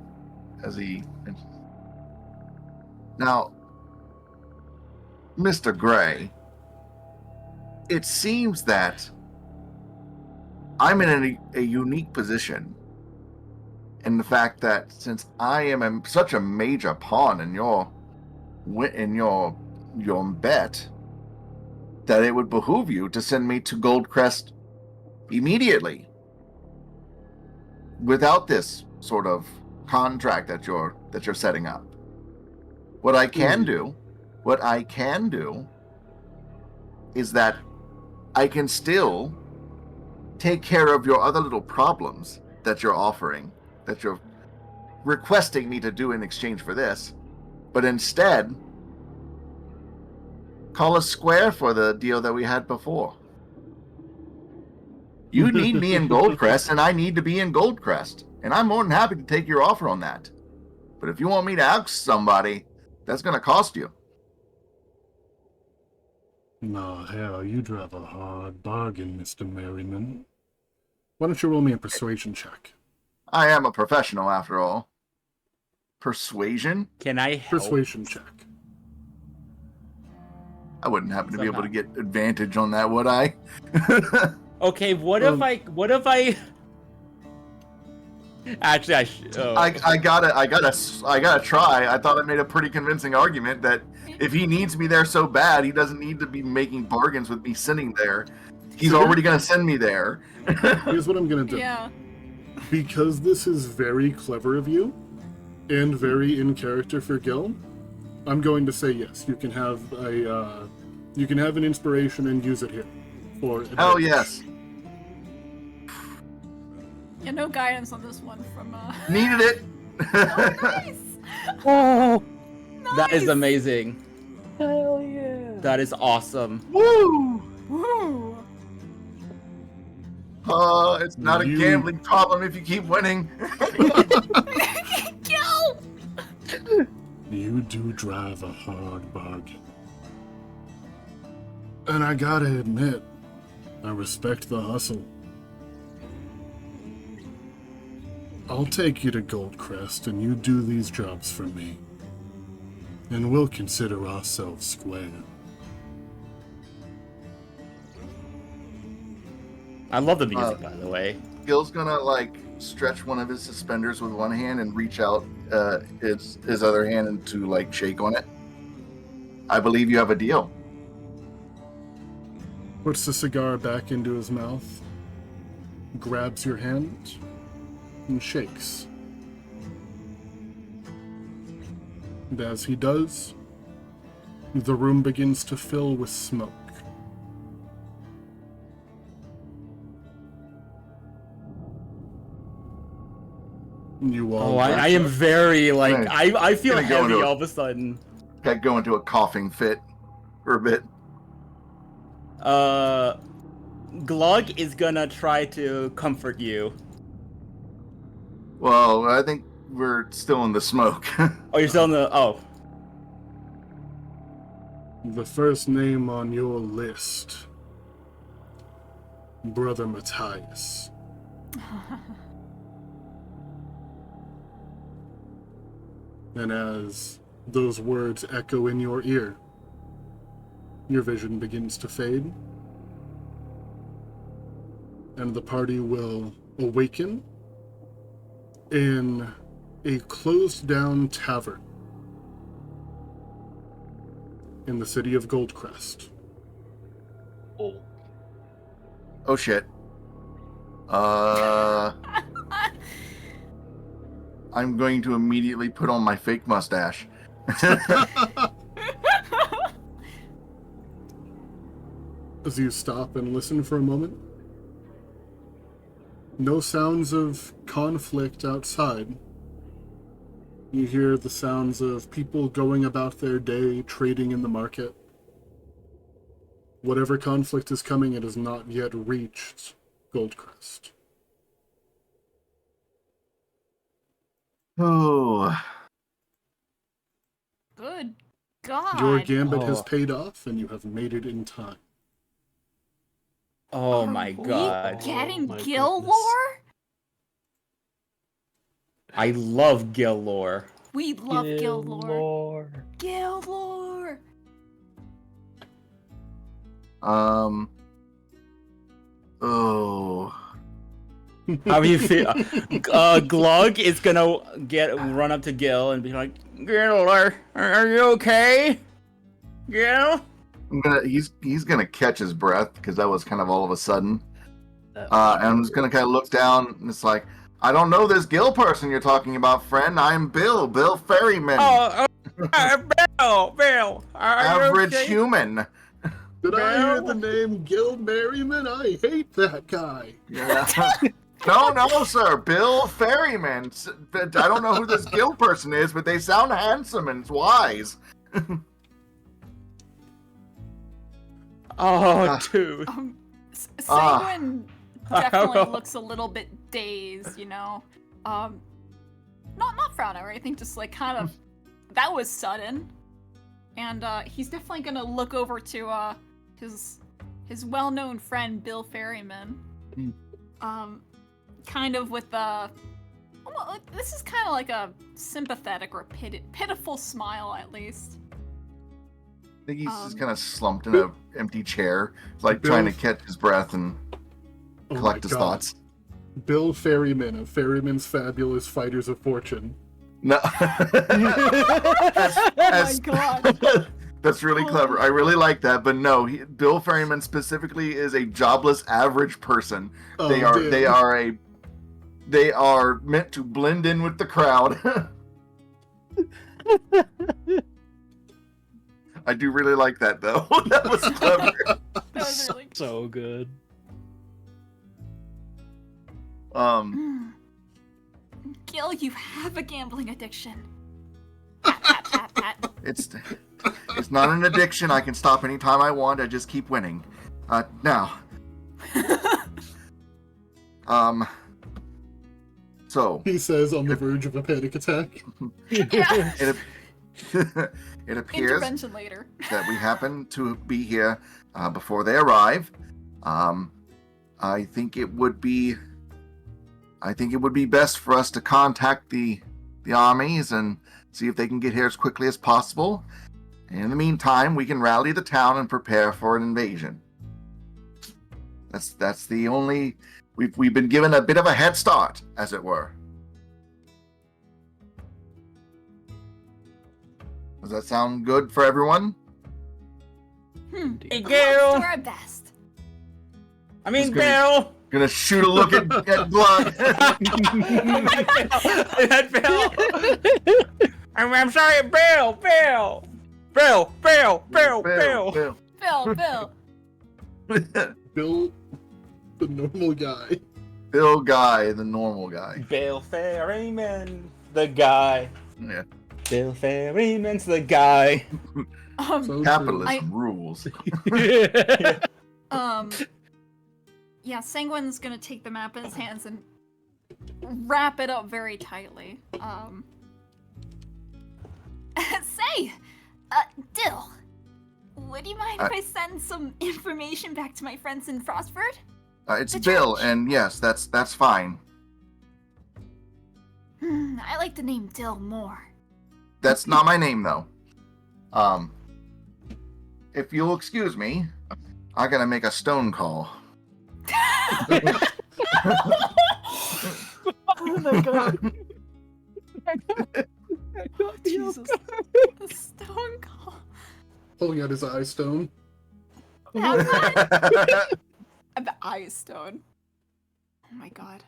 as he. Now, Mr. Gray, it seems that I'm in a unique position in the fact that since I am such a major pawn in your bet, that it would behoove you to send me to Goldcrest immediately, without this sort of contract that you're setting up. What I can do is that I can still take care of your other little problems that you're offering, that you're requesting me to do in exchange for this, but instead call us square for the deal that we had before. You need me in Goldcrest, and I need to be in Goldcrest, and I'm more than happy to take your offer on that. But if you want me to oust somebody, that's going to cost you. Nah, hell, you drive a hard bargain, Mr. Merriman. Why don't you roll me a persuasion check? I am a professional, after all. Persuasion? Can I help? Persuasion check. I wouldn't happen to be able to Somehow. get advantage on that, would I? Okay, what if I? Actually, I gotta try. I thought I made a pretty convincing argument that if he needs me there so bad, he doesn't need to be making bargains with me sitting there. He's already gonna send me there. Here's what I'm gonna do. Yeah. Because this is very clever of you, and very in character for Gil, I'm going to say yes. You can have an inspiration and use it here. For Hell advantage. yes. Yeah, no guidance on this one from Needed it. Oh, nice! oh, that is Nice! amazing. Hell yeah. That is awesome. Woo! Woo! It's not a You- gambling problem if you keep winning. Gil! You do drive a hard bargain. And I gotta admit, I respect the hustle. I'll take you to Goldcrest and you do these jobs for me. And we'll consider ourselves square. I love the music, by the way. Gil's gonna stretch one of his suspenders with one hand and reach out his other hand and to shake on it. I believe you have a deal. Puts the cigar back into his mouth, grabs your hand, and shakes. And as he does, the room begins to fill with smoke. You all. Oh, I am very Right. I feel Gonna go heavy into a- all of a sudden. Heck, go into a coughing fit for a bit. Glug is gonna try to comfort you. Well, I think we're still in the smoke. Oh, you're still in the The first name on your list, Brother Matthias. And as those words echo in your ear, your vision begins to fade, and the party will awaken in a closed-down tavern in the city of Goldcrest. Oh. Oh shit. I'm going to immediately put on my fake mustache. As you stop and listen for a moment, no sounds of conflict outside. You hear the sounds of people going about their day, trading in the market. Whatever conflict is coming, it has not yet reached Goldcrest. Oh, Good God. Your gambit has Oh. paid off, and you have made it in time. Oh Are my we god. Getting Oh my Gil goodness. lore? I love Gil lore. We love Gil lore. Lore. Gil lore. Oh. How do you feel? Glug is gonna run up to Gil and be like, Gil, are you okay? Gil? He's gonna catch his breath because that was kind of all of a sudden. That And I'm just gonna kind of look down and it's like, I don't know this Gil person you're talking about, friend. I'm Bill Ferryman, Bill, are you average okay? human. Did I hear Well- the name Gil Merriman? I hate that guy. Yeah. No, sir, Bill Ferryman. I don't know who this Gil person is, but they sound handsome and wise. Oh, dude. Sanguine definitely looks a little bit dazed, you know. Not frowning or anything, just like kind of that was sudden. And he's definitely gonna look over to his well-known friend Bill Ferryman. Kind of with this is kind of like a sympathetic or pitiful smile at least. I think he's just Um, kind of slumped in an empty chair, like trying to catch his breath and Oh my collect his God. thoughts. Bill Ferryman of Ferryman's Fabulous Fighters of Fortune. No. Oh my god. That's really clever. I really like that, but no, Bill Ferryman specifically is a jobless average person. Oh, They are meant to blend in with the crowd. I do really like that though. That was clever. That was really So good. Gil, you have a gambling addiction. Pat, pat, pat, pat. It's not an addiction. I can stop anytime I want. I just keep winning. Now. So He says on the verge of a panic attack. Yeah. it appears Intervention later. that we happen to be here before they arrive. I think it would be best for us to contact the armies and see if they can get here as quickly as possible. In the meantime, we can rally the town and prepare for an invasion. That's the only we've been given a bit of a head start, as it were. Does that sound good for everyone? Hey, We'll Gil. do our best. I mean, It's gonna- Bill. Gonna shoot a look at blood. That Bill. I'm sorry, Bill. Bill. Bill. Bill, the normal guy. Bill Guy, the normal guy. Bill Ferryman, the guy. Yeah. Bill Ferryman's the guy. So Capitalism rules. Yeah, Sanguine's gonna take the map in his hands and wrap it up very tightly. Say, Dill, would you mind if I send some information back to my friends in Frostford? It's The Bill, church. and yes, that's fine. I like the name Dill more. That's not my name though. If you'll excuse me, I gotta make a stone call. Oh my god. Jesus. The stone call. Pulling out his eye stone. Have fun. The eye stone. Oh god.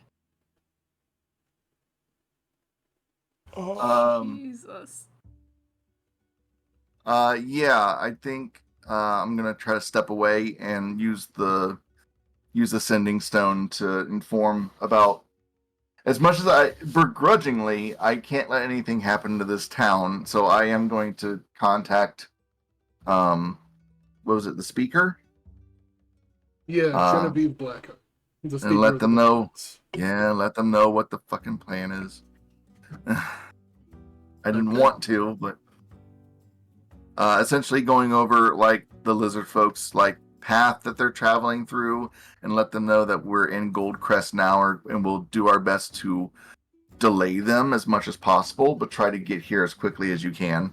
Jesus. Yeah, I think I'm gonna try to step away and use the sending stone to inform about. As much as I begrudgingly, I can't let anything happen to this town, so I am going to contact, what was it, the speaker, Yeah, Genevieve Blackheart. The and speaker let of them the know. Blackhearts. Yeah, let them know what the fucking plan is. I didn't Okay. want to, but essentially going over like the lizard folks like path that they're traveling through, and let them know that we're in Goldcrest now, and we'll do our best to delay them as much as possible, but try to get here as quickly as you can.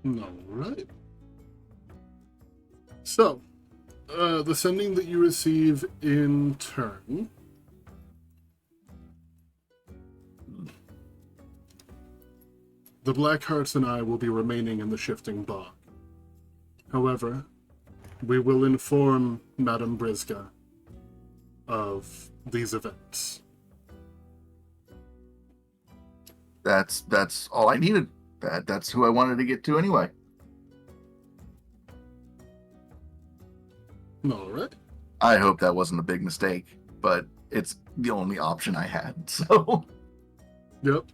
Alright. So, the sending that you receive in turn. The Blackhearts and I will be remaining in the Shifting Bog. However, we will inform Madame Brizga of these events. That's all I needed. That's who I wanted to get to anyway. Alright. I hope that wasn't a big mistake, but it's the only option I had. So Yep.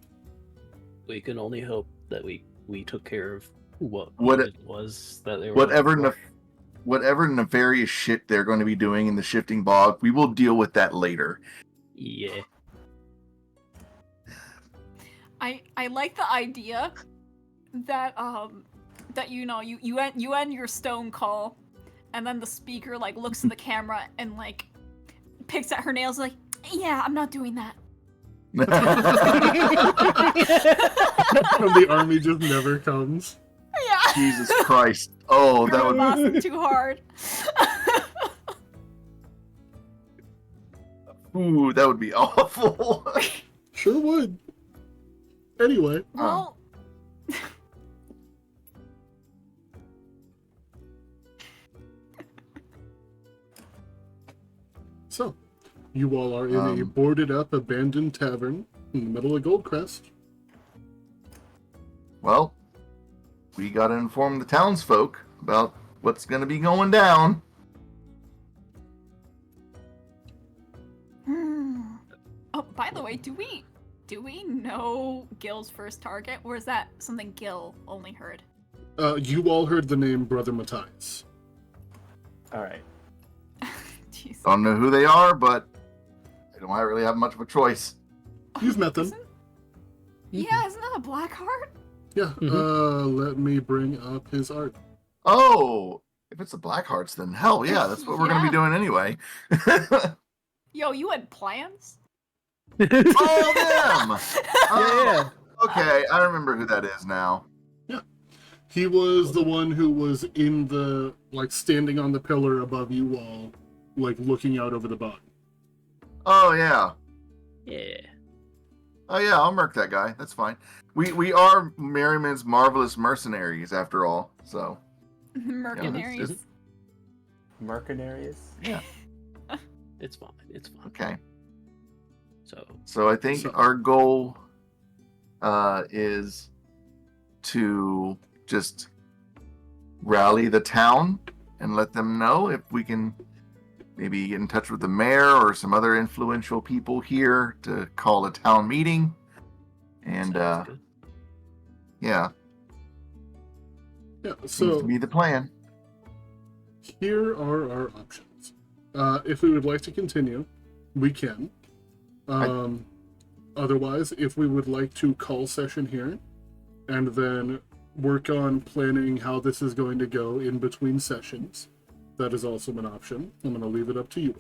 We can only hope that we took care of what What- it was that they were. whatever looking for. whatever nefarious shit they're going to be doing in the Shifting Bog, we will deal with that later. Yeah. I like the idea that you end your stone call, and then the speaker like looks at the camera and like picks at her nails like, yeah, I'm not doing that. And the army just never comes. Yeah. Jesus Christ. Oh, that would Boston too hard. Ooh, that would be awful. Sure would. Anyway, Well, so you all are in a boarded up, abandoned tavern in the middle of Goldcrest. Well, we gotta inform the townsfolk about what's gonna be going down. oh, by the way, do we know Gil's first target, or is that something Gil only heard? You all heard the name Brother Matthias. All right. Jeez. Don't know who they are, but I don't really have much of a choice. You've met them. Yeah, isn't that a Blackheart? Yeah, let me bring up his art. Oh, if it's the Blackhearts, then hell yeah, that's what we're gonna be Yeah. doing anyway. Yo, you had plans? Oh, them! Yeah. Okay, I remember who that is now. He was the one who was in the, like, standing on the pillar above you all, like, looking out over the bog. Oh yeah. Yeah. Oh yeah, I'll murk that guy. That's fine. We are Merriman's marvelous mercenaries after all. So Mercenaries. it's- Mercenaries? yeah. It's fine. It's fine. Okay. So I think So- our goal is to just rally the town and let them know if we can maybe get in touch with the mayor or some other influential people here to call a town meeting. And sounds good. yeah, Yeah, seems so to be the plan. here are our options. If we would like to continue, we can. Otherwise, if we would like to call session here and then work on planning how this is going to go in between sessions, that is also an option. I'm going to leave it up to you.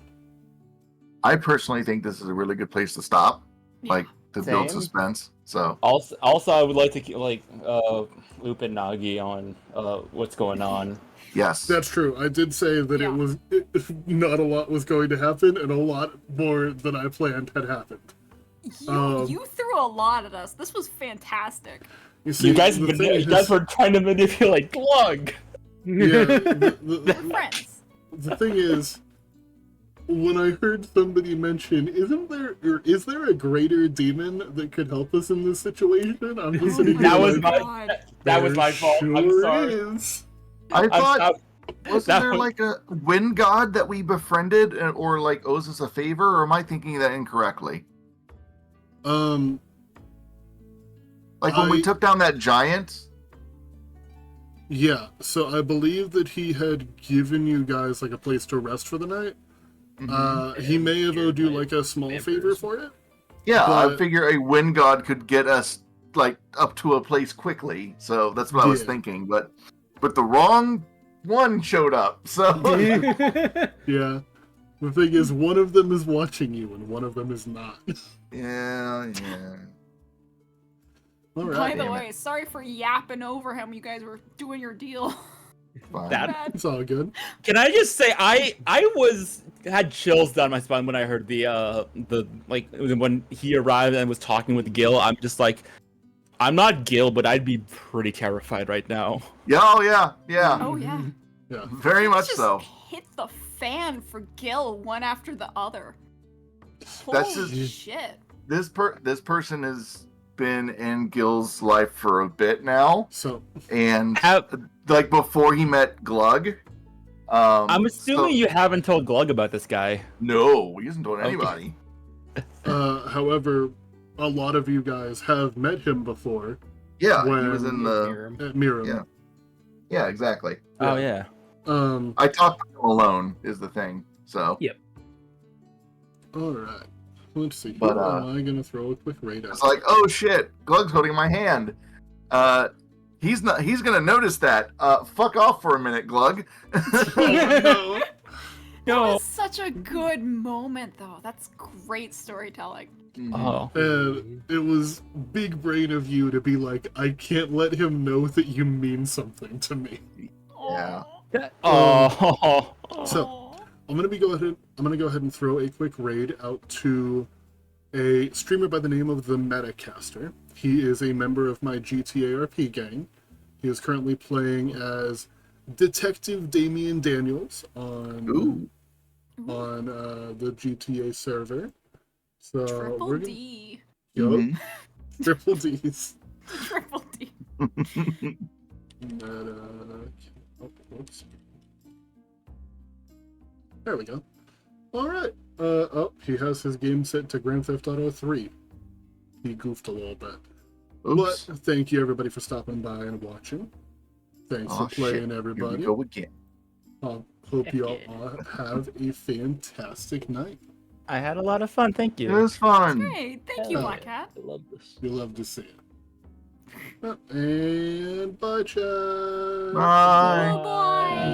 I personally think this is a really good place to stop, like to build Same. suspense. So Also, I would like to loop in Nagi on what's going on. yes, That's true. I did say that Yeah. it was not a lot was going to happen, and a lot more than I planned had happened. You threw a lot at us. This was fantastic. See, You guys, the thing you is- guys were trying to manipulate Glug. Yeah, Friends. the thing is, when I heard somebody mention, is there a greater demon that could help us in this situation? I'm just sitting here That was like, my- God. That was "There my fault. I'm sure sorry. is." I thought wasn't that there was- like a wind god that we befriended or like owes us a favor, or am I thinking of that incorrectly? Like when we I- took down that giant. Yeah, so I believe that he had given you guys like a place to rest for the night. He may have owed you like a small favor for it. Yeah, I but- figure a wind god could get us like up to a place quickly. So that's what I was Yeah. thinking. But the wrong one showed up. So Yeah. The thing is, one of them is watching you and one of them is not. yeah. All By right. the damn it. way, sorry for yapping over him. You guys were doing your deal. Fine. That- Bad. It's all good. Can I just say I had chills down my spine when I heard the like when he arrived and was talking with Gil. I'm just like, I'm not Gil, but I'd be pretty terrified right now. Yeah, oh yeah. Oh yeah. Yeah. Very much Just so. hit the fan for Gil one after the other. That's Holy just- shit. This person has been in Gil's life for a bit now, So, and Have, like before he met Glug. I'm assuming so- you haven't told Glug about this guy. No, he hasn't told Okay. anybody. however, a lot of you guys have met him before Yeah, he When- was in the. at Miram. Yeah. Yeah, exactly. Oh yeah. Um, I talked to him alone is the thing. So all right. Let's see. But, Who am I gonna throw a quick raid it's out? like, oh shit, Glug's holding my hand. He's gonna notice that. Fuck off for a minute, Glug. Oh, That No. was such a good moment, though. That's great storytelling. Oh. no. And it was big brain of you to be like, I can't let him know that you mean something to me. Yeah. Oh. So, Aw. I'm gonna go ahead and throw a quick raid out to a streamer by the name of the Metacaster. He is a member of my GTA RP gang. He is currently playing as Detective Damian Daniels Ooh. on the GTA server. So Triple we're gonna, D. Yup, Mhm. triple D's. Triple D. Oh, whoops. There we go. All right. Oh, he has his game set to Grand Theft Auto 3. He goofed a little bit. Oops. But thank you everybody for stopping by and watching. Thanks Aw, for playing, shit. Here we everybody. go again. Hope you all have a fantastic night. I had a lot of fun. Thank It you. was fun. Hey, thank you, Hell Black Cat. I love this. You'll love to see it. And bye, chat. Bye. Bye-bye. Bye.